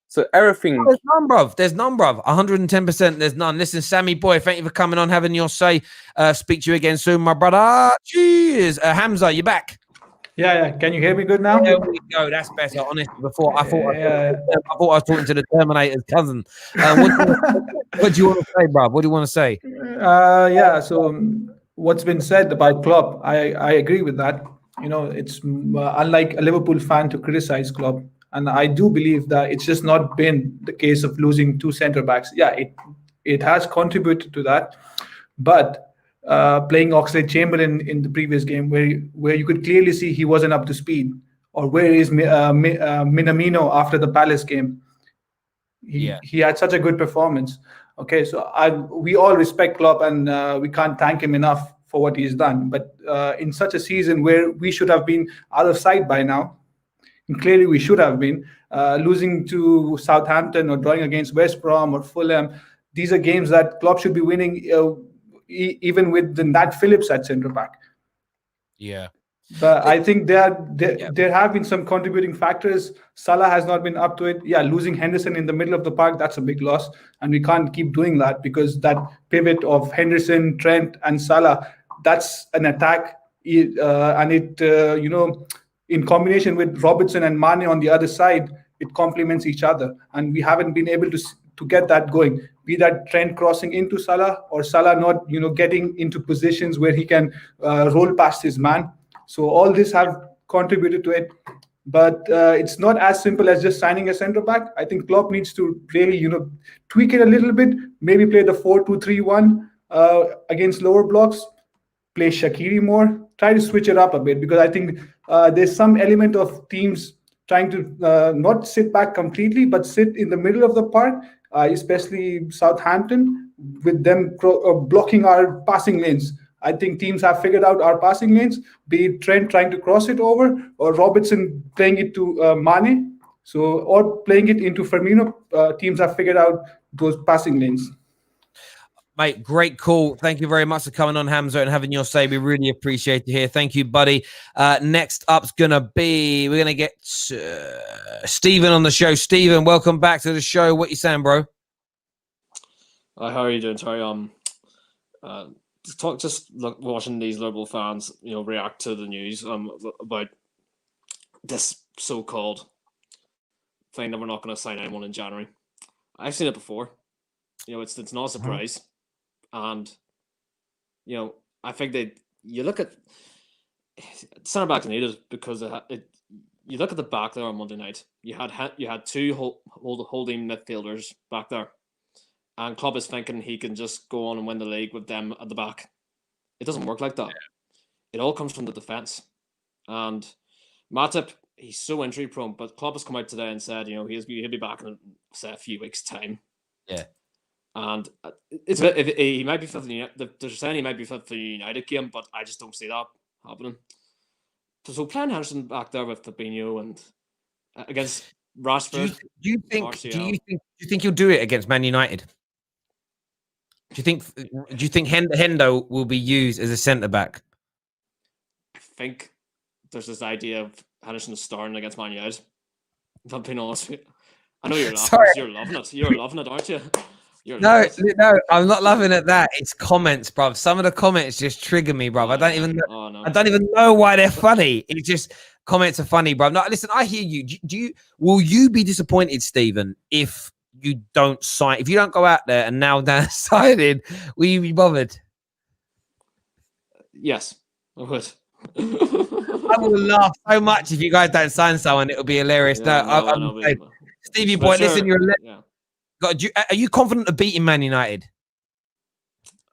So everything. There's none, bruv. There's none, bruv. 110%. There's none. Listen, Sammy boy, thank you for coming on, having your say. Speak to you again soon, my brother. Cheers. Hamza, you back? Yeah. Can you hear me good now? There we go. That's better. Honestly, before I thought I was talking to the Terminator's cousin. What do you want to say, bruv? What do you want to say? So what's been said about Klopp, I agree with that. You know, it's unlike a Liverpool fan to criticize Klopp. And I do believe that it's just not been the case of losing two centre backs. Yeah, it has contributed to that. But playing Oxlade-Chamberlain in the previous game, where you could clearly see he wasn't up to speed, or where is Minamino after the Palace game? He had such a good performance. Okay, so we all respect Klopp, and we can't thank him enough for what he's done. But in such a season where we should have been out of sight by now, and clearly we should have been, losing to Southampton or drawing against West Brom or Fulham, these are games that Klopp should be winning, even with the Nat Phillips at centre back. Yeah. But I think there have been some contributing factors. Salah has not been up to it. Yeah, losing Henderson in the middle of the park, that's a big loss. And we can't keep doing that, because that pivot of Henderson, Trent and Salah, that's an attack. And it, in combination with Robertson and Mane on the other side, it complements each other. And we haven't been able to get that going. Be that Trent crossing into Salah, or Salah not, getting into positions where he can roll past his man. So all this have contributed to it. But it's not as simple as just signing a centre back. I think Klopp needs to really, tweak it a little bit. Maybe play the 4-2-3-1 against lower blocks. Play Shaqiri more. Try to switch it up a bit, because I think there's some element of teams trying to not sit back completely, but sit in the middle of the park, especially Southampton, with them blocking our passing lanes. I think teams have figured out our passing lanes, be it Trent trying to cross it over, or Robertson playing it to Mane, or playing it into Firmino. Teams have figured out those passing lanes. Mate, great call. Thank you very much for coming on, Hamza, and having your say. We really appreciate it here. Thank you, buddy. Next up's we're going to get Stephen on the show. Stephen, welcome back to the show. What you saying, bro? Hi, how are you doing, Terry? Watching these Liverpool fans, react to the news about this so-called thing that we're not going to sign anyone in January. I've seen it before. It's not a surprise. And, I think you look at centre back needed, because you look at the back there on Monday night. You had two holding midfielders back there, and Klopp is thinking he can just go on and win the league with them at the back. It doesn't work like that. It all comes from the defence. And Matip, he's so injury prone, but Klopp has come out today and said, he'll be back in, say, a few weeks' time. Yeah. And he might be fit for the they're saying he might be fit for the United game, but I just don't see that happening. So playing Henderson back there with Fabinho and against Rashford. Do you think he'll do it against Man United? Do you think Hendo will be used as a centre back? I think there's this idea of Henderson starting against Man United. If I'm being honest with you. I know you're laughing. You're loving it. You're loving it, aren't you? No, I'm not loving at that. It's comments, bruv. Some of the comments just trigger me, bruv. I don't even know. I don't even know why they're funny. It's just comments are funny, bruv. No, listen, I hear you. Will you be disappointed, Stephen, if you don't sign? If you don't go out there and now down signing, will you be bothered? Yes, I would. I will laugh so much if you guys don't sign someone. It'll be hilarious. Yeah, Stevie boy, listen, you're a God, are you confident of beating Man United?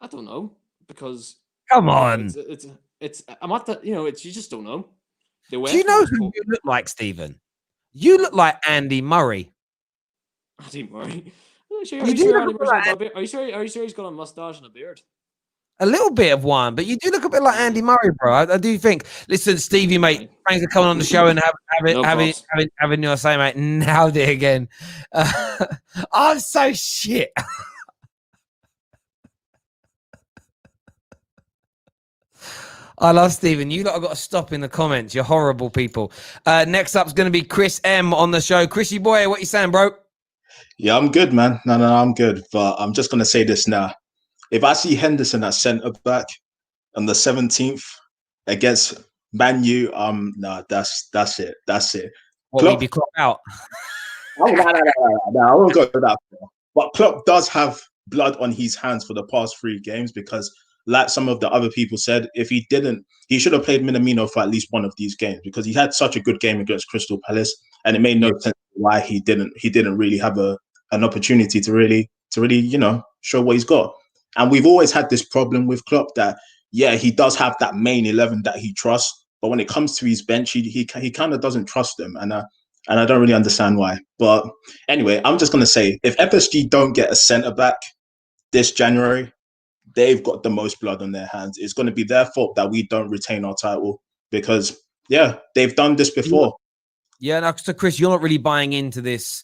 I don't know, because come on, it's I'm at the you just don't know. Do you know who you look like, Stephen? You look like Andy Murray. Andy Murray. Are you sure he's got a mustache and a beard? A little bit of one, but you do look a bit like Andy Murray, bro. I do think. Listen, Stevie, mate, thanks for coming on the show and having your say, mate. Nailed it again. I'm so shit. I love Stephen. You lot have got to stop in the comments. You're horrible people. Next up is going to be Chris M on the show. Chrissy boy, what you saying, bro? Yeah, I'm good, man. No, I'm good. But I'm just going to say this now. If I see Henderson at centre back on the 17th against Man U, no, that's it. That's it. What, will be Klopp out? No, I won't go that far. But Klopp does have blood on his hands for the past 3 games because, like some of the other people said, if he didn't, he should have played Minamino for at least one of these games because he had such a good game against Crystal Palace, and it made no sense why he didn't really have an opportunity to really show what he's got. And we've always had this problem with Klopp that, yeah, he does have that main 11 that he trusts, but when it comes to his bench, he kind of doesn't trust them, and I don't really understand why. But anyway, I'm just going to say, if FSG don't get a centre-back this January, they've got the most blood on their hands. It's going to be their fault that we don't retain our title because, yeah, they've done this before. Yeah, no, so Chris, you're not really buying into this.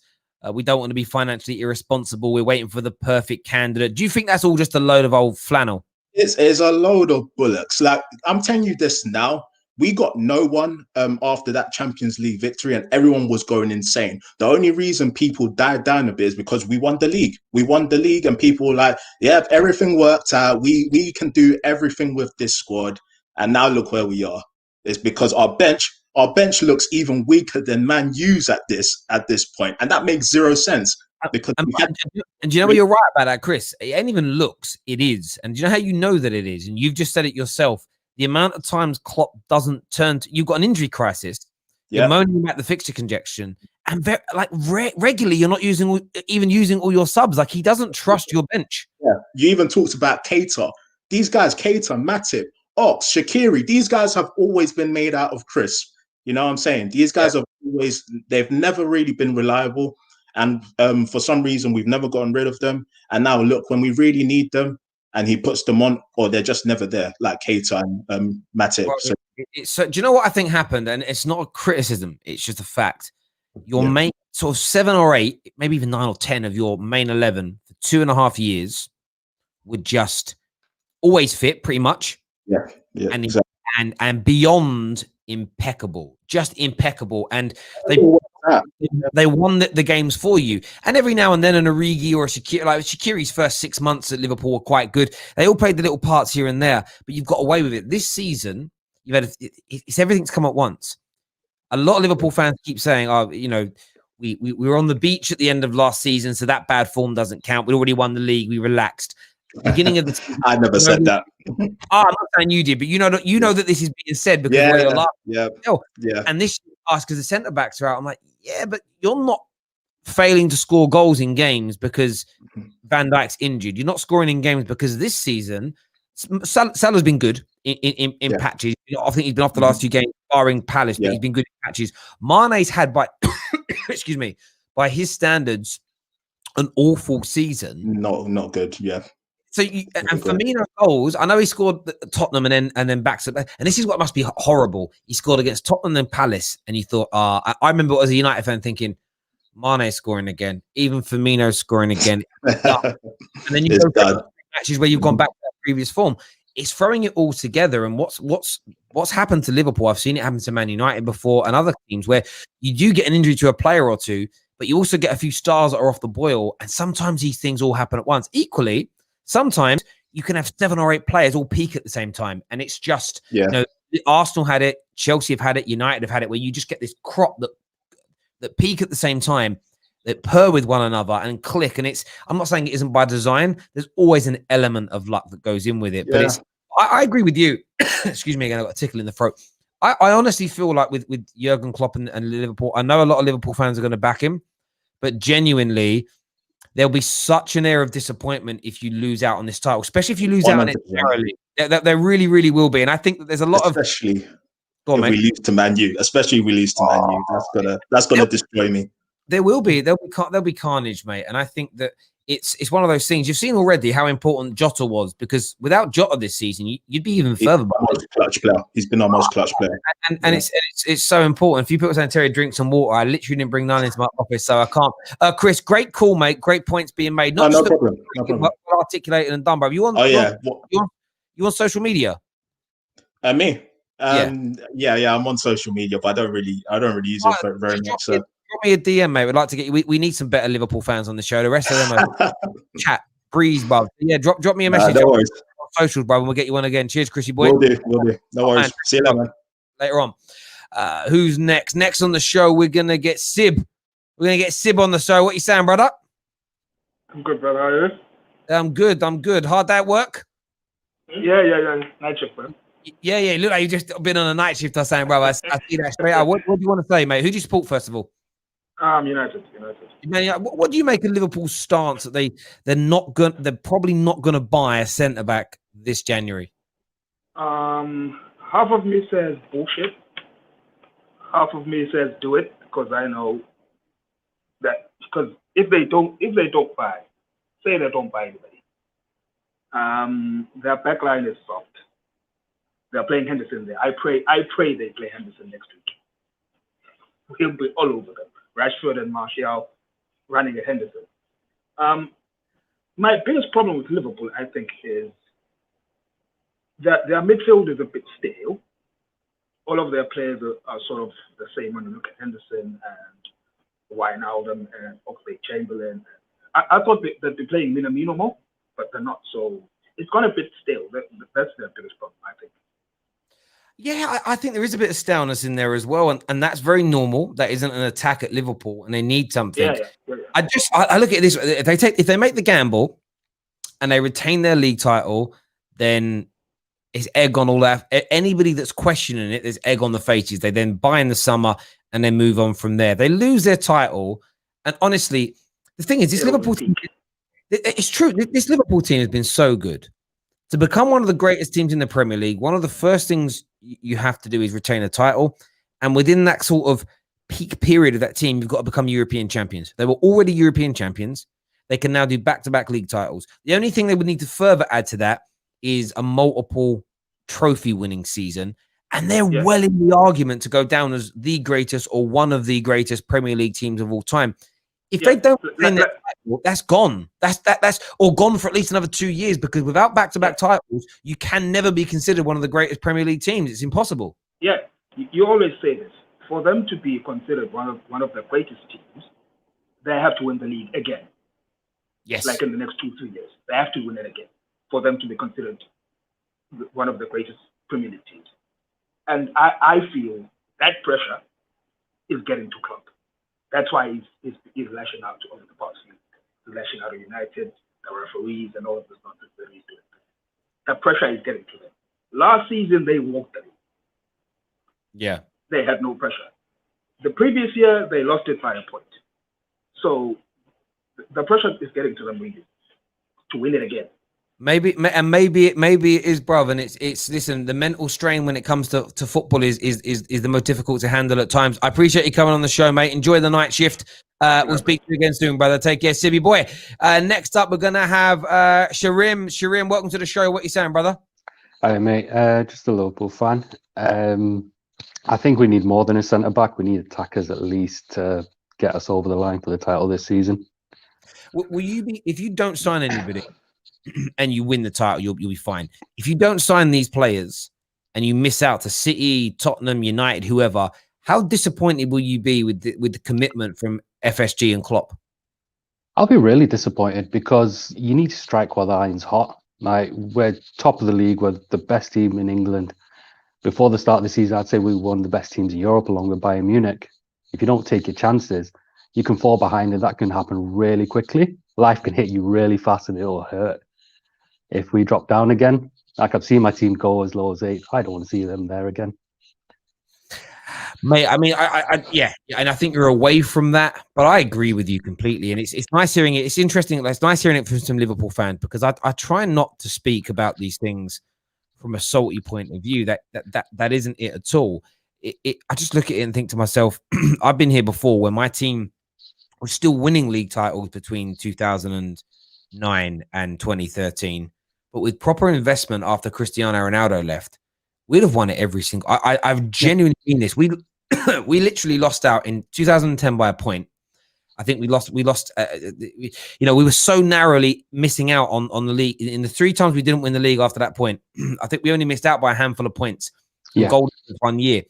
We don't want to be financially irresponsible. We're waiting for the perfect candidate. Do you think that's all just a load of old flannel? It's a load of bullocks. Like, I'm telling you this now. We got no one after that Champions League victory, and everyone was going insane. The only reason people died down a bit is because we won the league. We won the league, and people were like, yeah, everything worked out. We can do everything with this squad. And now look where we are. It's because our bench looks even weaker than Man U's at this point, and that makes zero sense. Because and do you know what you're right about that, Chris? It ain't even looks, it is. And do you know how you know that it is? And you've just said it yourself. The amount of times Klopp doesn't turn to, you've got an injury crisis. You're moaning about the fixture congestion, and regularly you're not using all your subs. Like, he doesn't trust your bench. Yeah, you even talked about Keita. These guys, Keita, Matip, Ox, Shaqiri, these guys have always been made out of crisp. You know what I'm saying? These guys they've never really been reliable. And for some reason, we've never gotten rid of them. And now look, when we really need them and he puts them on, or they're just never there, like Keita and Matip. Well, so do you know what I think happened? And it's not a criticism. It's just a fact. Your main sort of 7 or 8, maybe even 9 or 10 of your main 11 for 2.5 years were just always fit pretty much. Yeah, and exactly. and beyond impeccable, just impeccable. And they won the games for you. And every now and then an Origi or a Shaqiri, like Shaqiri's first 6 months at Liverpool were quite good. They all played the little parts here and there, but you've got away with it. This season, you've had it's everything's come at once. A lot of Liverpool fans keep saying, "Oh, we were on the beach at the end of last season, so that bad form doesn't count. We already won the league. We relaxed." Beginning of the season, I never said that. I'm not saying you did, but you know that this is being said because of where you're laughing. Yeah. And this ask because the centre backs are out. I'm like, yeah, but you're not failing to score goals in games because Van Dijk's injured. You're not scoring in games because this season Salah's been good in patches. I think he's been off the last 2 games, barring Palace, but he's been good in patches. Mane's had by by his standards an awful season. Not good. Yeah. So and Firmino goals. I know he scored at Tottenham and then back to back. And this is what must be horrible. He scored against Tottenham and Palace, and you thought, I remember as a United fan thinking, Mane scoring again, even Firmino scoring again. And then you go through matches where you've gone back to that previous form. It's throwing it all together. And what's happened to Liverpool? I've seen it happen to Man United before and other teams where you do get an injury to a player or two, but you also get a few stars that are off the boil. And sometimes these things all happen at once. Equally, sometimes you can have 7 or 8 players all peak at the same time. And it's just, Arsenal had it, Chelsea have had it, United have had it, where you just get this crop that peak at the same time, that purr with one another and click. And I'm not saying it isn't by design. There's always an element of luck that goes in with it. Yeah. But I agree with you. Excuse me again, I got a tickle in the throat. I honestly feel like with Jurgen Klopp and Liverpool, I know a lot of Liverpool fans are going to back him, but genuinely, there'll be such an air of disappointment if you lose out on this title, especially if you lose out on it narrowly. There really, really will be. And I think that there's a lot especially if we lose to Man U, that's gonna destroy me. There will be. There'll be carnage, mate. And I think that it's one of those things. You've seen already how important Jota was, because without Jota this season, you'd be even further behind. Clutch player. He's been our most clutch player. And it's so important. If you people saying Terry, drink some water, I literally didn't bring none into my office, so I can't. Chris, great call, mate. Great points being made. No problem. Well articulated and done, bro. You on social media? Me? Yeah, I'm on social media, but I don't really use it very much. So. Drop me a DM, mate. We'd like to get you. We need some better Liverpool fans on the show. The rest of them are chat, breeze, bro. Yeah, drop me a message on socials, bro, and we'll get you on again. Cheers, Chrissy boy. Will do. No worries. See you later, man. Later on. Who's next? Next on the show, we're gonna get Sib. We're gonna get Sib on the show. What you saying, brother? I'm good, brother. How are you? I'm good. Hard day at work? Yeah. Night shift, man. Yeah. Look like you just been on a night shift. I was saying, brother. I see that straight out. What do you want to say, mate? Who do you support first of all? United. What do you make of Liverpool's stance that they're probably not gonna buy a centre back this January? Half of me says bullshit. Half of me says do it, because I know that, because if they don't buy, say they don't buy anybody, their backline is soft. They're playing Henderson there. I pray they play Henderson next week. He'll be all over them. Rashford and Martial running at Henderson. My biggest problem with Liverpool, I think, is that their midfield is a bit stale. All of their players are sort of the same when you look at Henderson and Wijnaldum and Oxlade-Chamberlain. I thought they'd be playing Minamino more, but they're not. So it's gone a bit stale. That's their biggest problem, I think. Yeah, I think there is a bit of staleness in there as well, and that's very normal. That isn't an attack at Liverpool, and they need something. Yeah. I look at it this way: if they make the gamble and they retain their league title, then it's egg on all that. Anybody that's questioning it, there's egg on the faces. They then buy in the summer and then move on from there. They lose their title, and honestly, the thing is, this Liverpool team. It's true. This Liverpool team has been so good. To become one of the greatest teams in the Premier League, one of the first things you have to do is retain a title. And within that sort of peak period of that team, you've got to become European champions. They were already European champions. They can now do back-to-back league titles. The only thing they would need to further add to that is a multiple trophy-winning season. And they're well in the argument to go down as the greatest or one of the greatest Premier League teams of all time. If they don't win that title, that's gone. That's or gone for at least another 2 years, because without back-to-back titles, you can never be considered one of the greatest Premier League teams. It's impossible. Yeah, you always say this. For them to be considered one of the greatest teams, they have to win the league again. Yes. Like in the next 2-3 years. They have to win it again for them to be considered one of the greatest Premier League teams. And I feel that pressure is getting to Klopp. That's why he's lashing out over the past few. He's lashing out at United, the referees, and all of this nonsense that he's doing. The pressure is getting to them. Last season, they walked the league. Yeah. They had no pressure. The previous year, they lost it by a point. So the pressure is getting to them really to win it again. Maybe it is, bruv, and it's listen, the mental strain when it comes to football is the most difficult to handle at times. I appreciate you coming on the show, mate. Enjoy the night shift. We'll speak to you again soon, brother. Take care, Sibby boy. Next up, we're gonna have Sharim. Sharim, welcome to the show. What you saying, brother? Hi, mate. Just a Liverpool fan. I think we need more than a centre back. We need attackers at least to get us over the line for the title this season. Will you be, if you don't sign anybody and you win the title, you'll be fine. If you don't sign these players and you miss out to City, Tottenham, United, whoever, how disappointed will you be with the commitment from FSG and Klopp? I'll be really disappointed because you need to strike while the iron's hot. Like, we're top of the league. We're the best team in England. Before the start of the season, I'd say we were one of the best teams in Europe, along with Bayern Munich. If you don't take your chances, you can fall behind, and that can happen really quickly. Life can hit you really fast, and it'll hurt. If we drop down again, like I've seen my team go as low as 8, I don't want to see them there again. Mate, I mean, yeah, and I think you're away from that, but I agree with you completely. And it's nice hearing it. It's interesting. It's nice hearing it from some Liverpool fans, because I try not to speak about these things from a salty point of view. That isn't it at all. I just look at it and think to myself, I've been here before when my team was still winning league titles between 2009 and 2013, but with proper investment after Cristiano Ronaldo left, we'd have won it every single. I've genuinely seen this. We literally lost out in 2010 by a point. I think we lost. We were so narrowly missing out on the league. In the 3 times we didn't win the league after that point, I think we only missed out by a handful of points. Gold 1 year.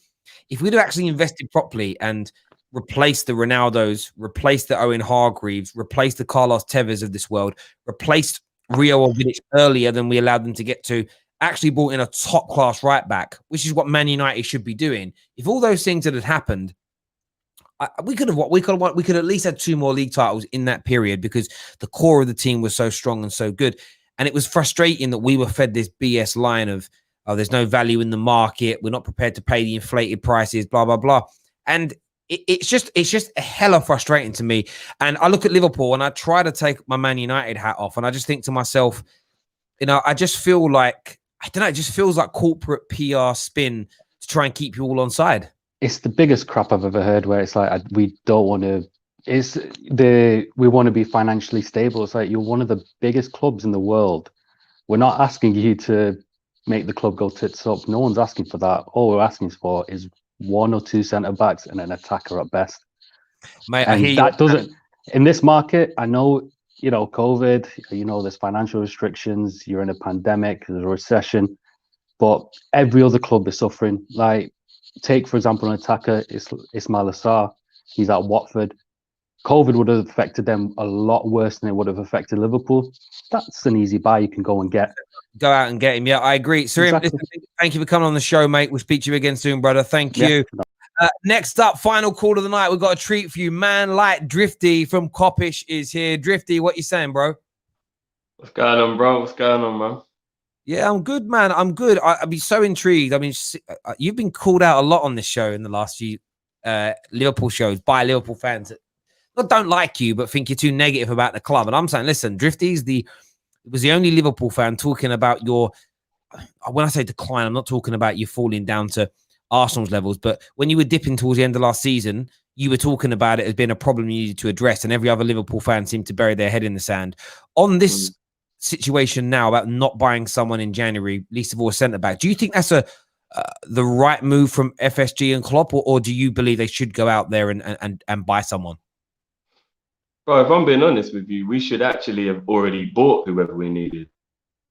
If we'd have actually invested properly and replaced the Ronaldos, replaced the Owen Hargreaves, replaced the Carlos Tevez of this world, replaced Rio Vidic earlier than we allowed them to get to, actually brought in a top-class right-back, which is what Man United should be doing. If all those things had happened, we could at least had 2 more league titles in that period, because the core of the team was so strong and so good. And it was frustrating that we were fed this BS line of, oh, there's no value in the market, we're not prepared to pay the inflated prices, blah, blah, blah. And it's just a hella frustrating to me. And I look at Liverpool and I try to take my Man United hat off, and I just think to myself, I just feel like, I don't know, it just feels like corporate PR spin to try and keep you all on side. It's the biggest crap I've ever heard, where it's like, we don't want to, we want to be financially stable. It's like, you're one of the biggest clubs in the world. We're not asking you to make the club go tits up. No one's asking for that. All we're asking for is 1 or 2 centre backs and an attacker at best. Mate, and that doesn't, in this market, I know, COVID, there's financial restrictions, you're in a pandemic, there's a recession, but every other club is suffering. Like, take, for example, an attacker, Ismail Assar. He's at Watford. COVID would have affected them a lot worse than it would have affected Liverpool. That's an easy buy you can go and get. Go out and get him. Yeah, I agree. Sarim, Exactly. thank you for coming on the show, mate. We'll speak to you again soon, brother. Thank you. Next up, final call of the night. We've got a treat for you. Man like Drifty from Coppish is here. Drifty, what you saying, bro? What's going on, bro? What's going on, man? Yeah, I'm good, man. I'm good. I'd be so intrigued. I mean, you've been called out a lot on this show in the last few Liverpool shows by Liverpool fans that don't like you, but think you're too negative about the club. And I'm saying, listen, Drifty's was the only Liverpool fan talking about your, when I say decline, I'm not talking about you falling down to Arsenal's levels, but when you were dipping towards the end of last season, you were talking about it as being a problem you needed to address, and every other Liverpool fan seemed to bury their head in the sand. On this situation now about not buying someone in January, least of all a centre-back, do you think that's the right move from FSG and Klopp, or do you believe they should go out there and buy someone? Bro, if I'm being honest with you, we should actually have already bought whoever we needed.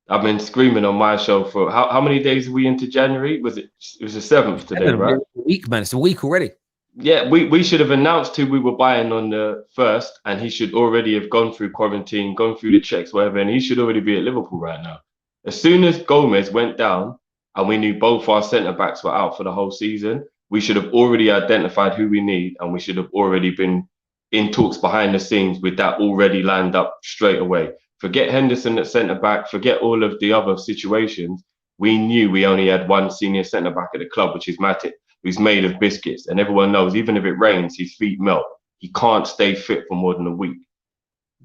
I've been screaming on my show for how many days are we into January? It was the 7th today, right? A week, man. It's a week already. Yeah, we should have announced who we were buying on the 1st, and he should already have gone through quarantine, gone through the checks, whatever, and he should already be at Liverpool right now. As soon as Gomez went down and we knew both our centre-backs were out for the whole season, we should have already identified who we need, and we should have already been in talks behind the scenes with that already lined up straight away. Forget Henderson at centre-back, forget all of the other situations. We knew we only had one senior centre-back at the club, which is Matip, who's made of biscuits. And everyone knows, even if it rains, his feet melt. He can't stay fit for more than a week.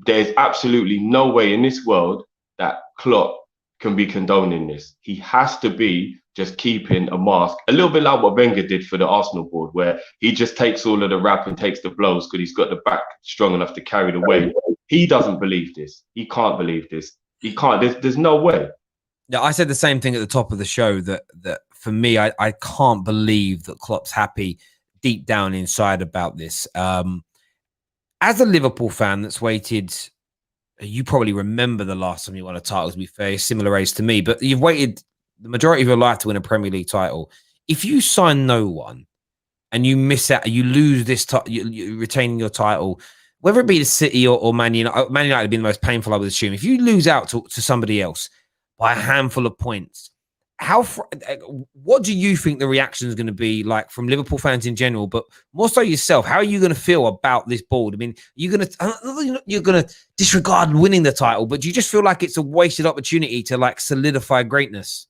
There's absolutely no way in this world that Klopp can be condoning this. He has to be just keeping a mask, a little bit like what Wenger did for the Arsenal board, where he just takes all of the rap and takes the blows because he's got the back strong enough to carry the weight. He doesn't believe this. He can't believe this. He can't. There's no way. Yeah, I said the same thing at the top of the show that for me, I can't believe that Klopp's happy deep down inside about this. As a Liverpool fan that's waited, you probably remember the last time you won a title, to be fair, similar age to me, but you've waited the majority of your life to win a Premier League title. If you sign no one and you miss out, you lose this, you retaining your title, whether it be the City or Man United, Man United would be the most painful, I would assume. If you lose out to somebody else by a handful of points, what do you think the reaction is going to be like from Liverpool fans in general, but more so yourself? How are you going to feel about this board? I mean, you're going to disregard winning the title, but do you just feel like it's a wasted opportunity to like solidify greatness?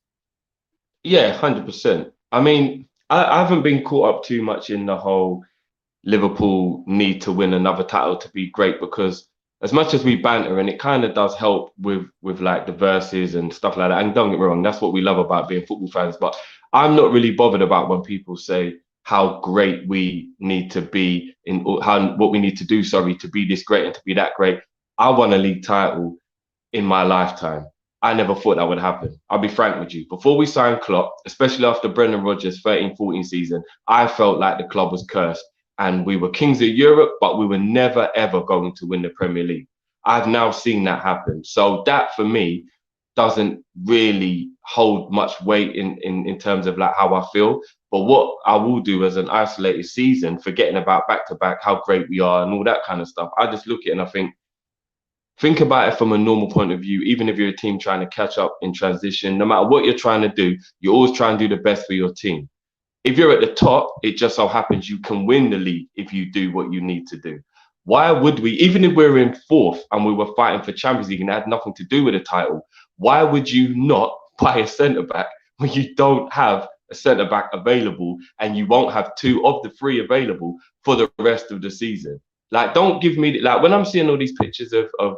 Yeah, 100%. I mean, I haven't been caught up too much in the whole Liverpool need to win another title to be great, because as much as we banter, and it kind of does help with like the verses and stuff like that, and don't get me wrong, that's what we love about being football fans, but I'm not really bothered about when people say how great we need to be what we need to do, to be this great and to be that great. I won a league title in my lifetime. I never thought that would happen. I'll be frank with you. Before we signed Klopp, especially after Brendan Rodgers' 13-14 season, I felt like the club was cursed. And we were kings of Europe, but we were never, ever going to win the Premier League. I've now seen that happen. So that, for me, doesn't really hold much weight in terms of like how I feel. But what I will do as an isolated season, forgetting about back-to-back, how great we are and all that kind of stuff, I just look at it and I think about it from a normal point of view. Even if you're a team trying to catch up in transition, no matter what you're trying to do, you always try and do the best for your team. If you're at the top, it just so happens you can win the league if you do what you need to do. Why would we, even if we're in fourth and we were fighting for Champions League and it had nothing to do with the title, why would you not buy a centre-back when you don't have a centre-back available and you won't have 2 of the 3 available for the rest of the season? Like, don't give me, like, when I'm seeing all these pictures of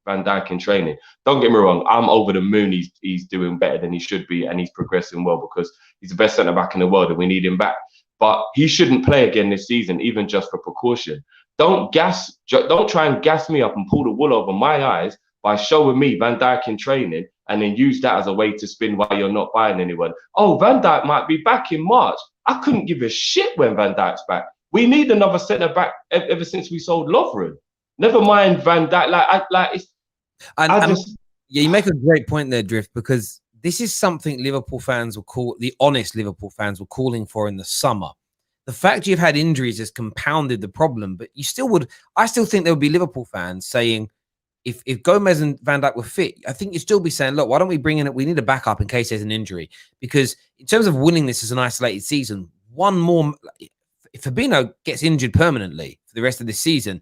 Van Dijk in training, don't get me wrong, I'm over the moon he's doing better than he should be and he's progressing well because he's the best centre-back in the world and we need him back. But he shouldn't play again this season, even just for precaution. Don't try and gas me up and pull the wool over my eyes by showing me Van Dijk in training and then use that as a way to spin why you're not buying anyone. Oh, Van Dijk might be back in March. I couldn't give a shit when Van Dijk's back. We need another centre-back ever since we sold Lovren. Never mind Van Dijk. Yeah, you make a great point there, Drift, because this is something Liverpool fans will call, the honest Liverpool fans were calling for in the summer. The fact you've had injuries has compounded the problem, but I still think there would be Liverpool fans saying, if Gomez and Van Dijk were fit, I think you'd still be saying, look, why don't we bring in it? We need a backup in case there's an injury. Because in terms of winning this as an isolated season, one more, if Fabinho gets injured permanently for the rest of this season,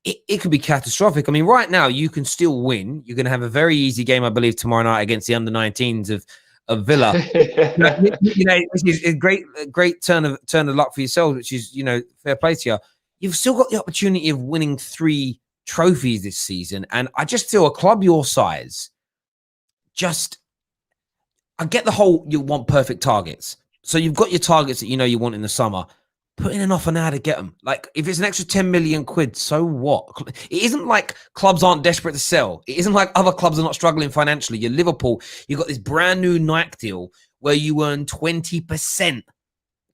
it could be catastrophic. I mean, right now, you can still win. You're going to have a very easy game, I believe, tomorrow night against the under-19s of Villa. Which is a great turn of luck for yourselves, which is, fair play to you. You've still got the opportunity of winning 3 trophies this season. And I just feel a club your size, I get the whole, you want perfect targets. So you've got your targets that you want in the summer. Put in an offer now to get them. Like, if it's an extra 10 million quid, so what? It isn't like clubs aren't desperate to sell. It isn't like other clubs are not struggling financially. You're Liverpool. You've got this brand new Nike deal where you earn 20%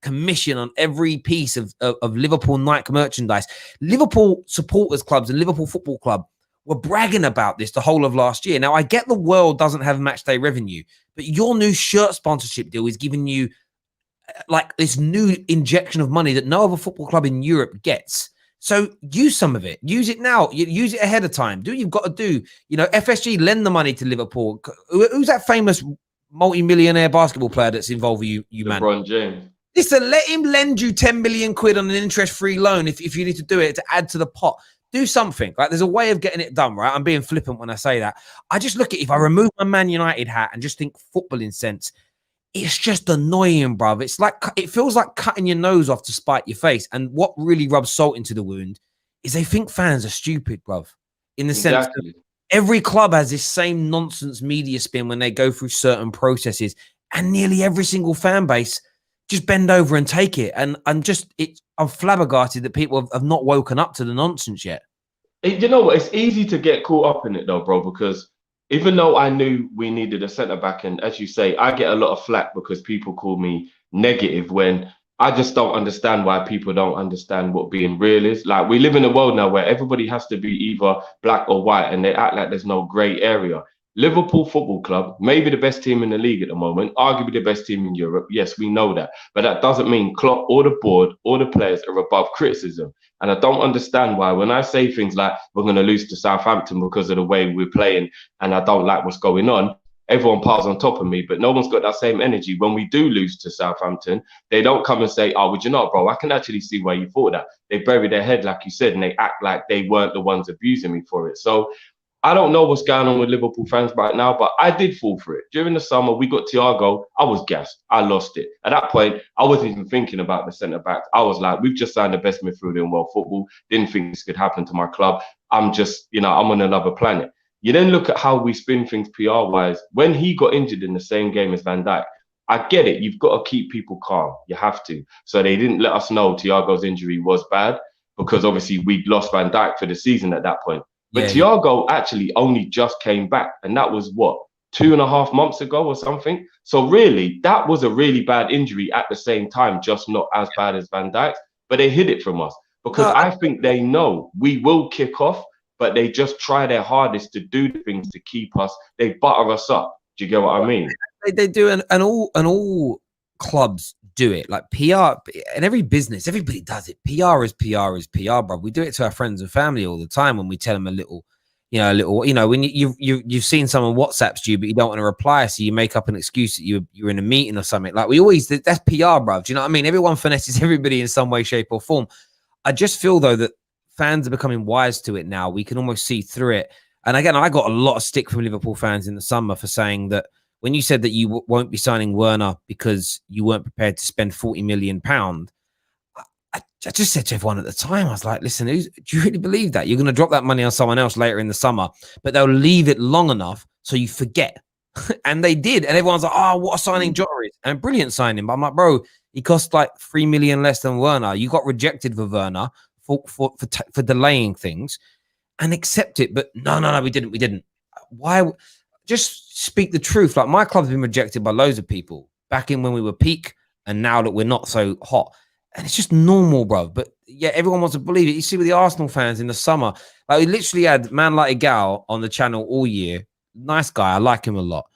commission on every piece of Liverpool Nike merchandise. Liverpool supporters clubs and Liverpool Football Club were bragging about this the whole of last year. Now, I get the world doesn't have match day revenue, but your new shirt sponsorship deal is giving you like this new injection of money that no other football club in Europe gets. So use some of it. Use it now. Use it ahead of time. Do what you've got to do. FSG lend the money to Liverpool. Who's that famous multi-millionaire basketball player that's involved with you man? LeBron James. Listen, let him lend you 10 million quid on an interest-free loan if you need to do it to add to the pot. Do something. Like, there's a way of getting it done, right? I'm being flippant when I say that. I just look at, if I remove my Man United hat and just think footballing sense, it's just annoying, bruv. It's like, it feels like cutting your nose off to spite your face. And what really rubs salt into the wound is they think fans are stupid, bruv. In the sense that Every club has this same nonsense media spin when they go through certain processes, and nearly every single fan base just bend over and take it. And I'm flabbergasted that people have not woken up to the nonsense yet. You know what? It's easy to get caught up in it though, bro, because even though I knew we needed a centre back, and as you say, I get a lot of flack because people call me negative when I just don't understand why people don't understand what being real is. Like, we live in a world now where everybody has to be either black or white, and they act like there's no grey area. Liverpool Football Club, maybe the best team in the league at the moment, arguably the best team in Europe. Yes, we know that. But that doesn't mean Klopp or the board or the players are above criticism. And I don't understand why when I say things like we're going to lose to Southampton because of the way we're playing and I don't like what's going on, everyone piles on top of me, but no one's got that same energy. When we do lose to Southampton, they don't come and say, oh, would you not, bro? I can actually see why you thought that. They bury their head, like you said, and they act like they weren't the ones abusing me for it. So I don't know what's going on with Liverpool fans right now, but I did fall for it. During the summer, we got Thiago. I was gassed. I lost it. At that point, I wasn't even thinking about the centre-back. I was like, we've just signed the best midfielder in world football. Didn't think this could happen to my club. I'm just, I'm on another planet. You then look at how we spin things PR-wise. When he got injured in the same game as Van Dijk, I get it. You've got to keep people calm. You have to. So they didn't let us know Thiago's injury was bad because obviously we'd lost Van Dijk for the season at that point. But Thiago actually only just came back. And that was, 2.5 months ago or something? So really, that was a really bad injury at the same time, just not as bad as Van Dijk's. But they hid it from us because I think they know we will kick off, but they just try their hardest to do the things to keep us. They butter us up. Do you get what I mean? They do, and all clubs do it. Like PR, and every business, everybody does it. PR is PR, bro. We do it to our friends and family all the time when we tell them a little, when you've seen someone WhatsApps you, but you don't want to reply, so you make up an excuse that you're in a meeting or something. Like that's PR, bro. Do you know what I mean? Everyone finesses everybody in some way, shape, or form. I just feel though that fans are becoming wise to it now. We can almost see through it. And again, I got a lot of stick from Liverpool fans in the summer for saying that when you said that you won't be signing Werner because you weren't prepared to spend £40 million, I just said to everyone at the time, I was like, listen, do you really believe that? You're going to drop that money on someone else later in the summer, but they'll leave it long enough so you forget. And they did. And everyone's like, oh, what a signing Jota is. And brilliant signing. But I'm like, bro, he cost like 3 million less than Werner. You got rejected for Werner for delaying things, and accept it. But no, we didn't. Why? Just speak the truth. Like, my club's been rejected by loads of people back in when we were peak, and now that we're not so hot. And it's just normal, bro. But yeah, everyone wants to believe it. You see with the Arsenal fans in the summer, like, we literally had Man Like a Gal on the channel all year. Nice guy. I like him a lot.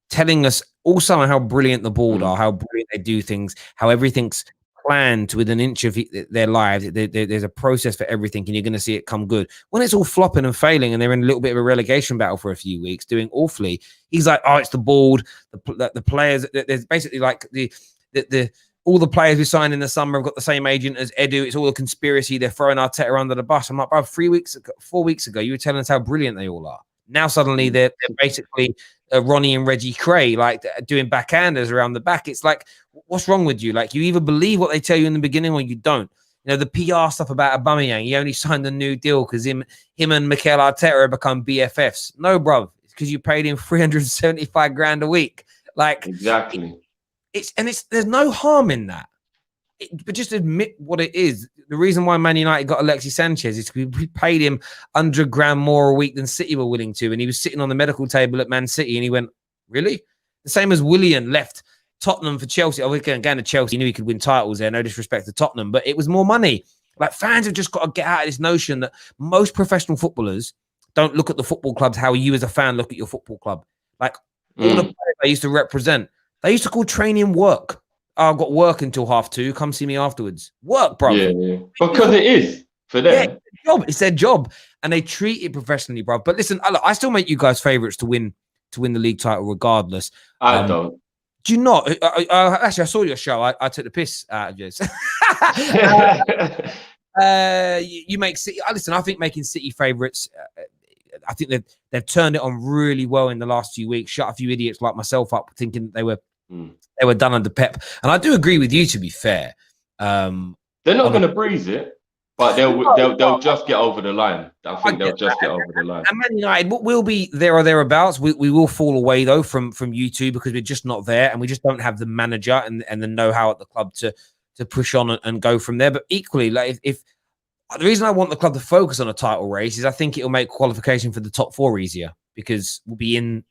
Telling us all summer how brilliant the board are, how brilliant they do things, how everything's planned within an inch of their lives. There's a process for everything, and you're going to see it come good. When it's all flopping and failing and they're in a little bit of a relegation battle for a few weeks, doing awfully, he's like, oh, it's the board, the players. There's basically like the all the players we signed in the summer have got the same agent as Edu. It's all a conspiracy. They're throwing Arteta under the bus. I'm like, bro, 4 weeks ago, you were telling us how brilliant they all are. Now suddenly they're basically Ronnie and Reggie Cray, like doing backhanders around the back. It's like, what's wrong with you? Like, you either believe what they tell you in the beginning or you don't. You know, the PR stuff about Aubameyang, he only signed a new deal because him and Mikel Arteta have become BFFs. No, bro, it's because you paid him 375 grand a week. Like, exactly. There's no harm in that. But just admit what it is. The reason why Man United got Alexis Sanchez is because we paid him 100 grand more a week than City were willing to. And he was sitting on the medical table at Man City and he went, really? The same as Willian left Tottenham for Chelsea. Oh, we're going to Chelsea. He knew he could win titles there. No disrespect to Tottenham, but it was more money. Like, fans have just got to get out of this notion that most professional footballers don't look at the football clubs how you as a fan look at your football club. Like, all the players I used to represent, they used to call training work. Oh, I've got work until 2:30. Come see me afterwards. Work, bro. Yeah. Because it is for them. Yeah, it's their job, and they treat it professionally, bro. But listen, I still make you guys favourites to win the league title, regardless. I don't. Do you not? Actually, I saw your show. I took the piss out of yours. You make City. Listen, I think making City favourites. I think they've turned it on really well in the last few weeks. Shut a few idiots like myself up thinking they were done under Pep. And I do agree with you, to be fair. They're not going to breeze it. But they'll just get over the line. I think they'll just get over the line. And Man United will be there or thereabouts. We will fall away though from U2 because we're just not there, and we just don't have the manager and the know-how at the club to push on and go from there. But equally, like if the reason I want the club to focus on a title race is I think it'll make qualification for the top 4 easier because we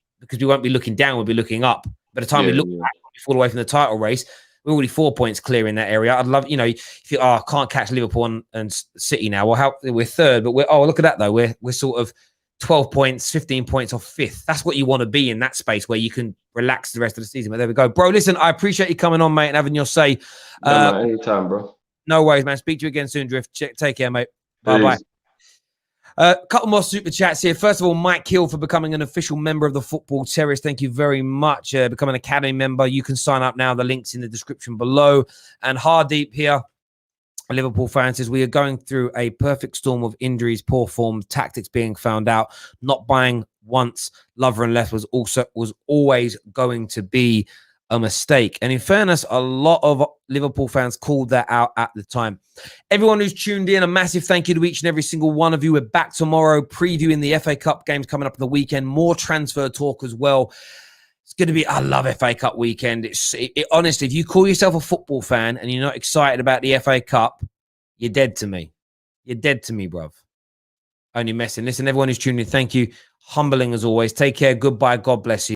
won't be looking down, we'll be looking up. By the time we look back, we fall away from the title race. We're already 4 points clear in that area. I'd love, if you can't catch Liverpool and City now. Well, we're third, but look at that though. We're sort of 12 points, 15 points off 5th. That's what you want to be in that space where you can relax the rest of the season. But there we go, bro. Listen, I appreciate you coming on, mate, and having your say. Anytime, bro. No worries, man. Speak to you again soon, Drift. Take care, mate. Bye-bye. A couple more super chats here. First of all, Mike Hill for becoming an official member of the Football Terrace. Thank you very much. Become an Academy member. You can sign up now. The link's in the description below. And Hardeep here, a Liverpool fan, says we are going through a perfect storm of injuries, poor form, tactics being found out. Not buying once Lover and Left was always going to be a mistake. And in fairness, a lot of Liverpool fans called that out at the time. Everyone who's tuned in, a massive thank you to each and every single one of you. We're back tomorrow previewing the FA Cup games coming up the weekend. More transfer talk as well. It's going to be, I love FA Cup weekend. Honestly, if you call yourself a football fan and you're not excited about the FA Cup, you're dead to me. You're dead to me, bruv. Only messing. Listen, everyone who's tuned in, thank you. Humbling as always. Take care. Goodbye. God bless you.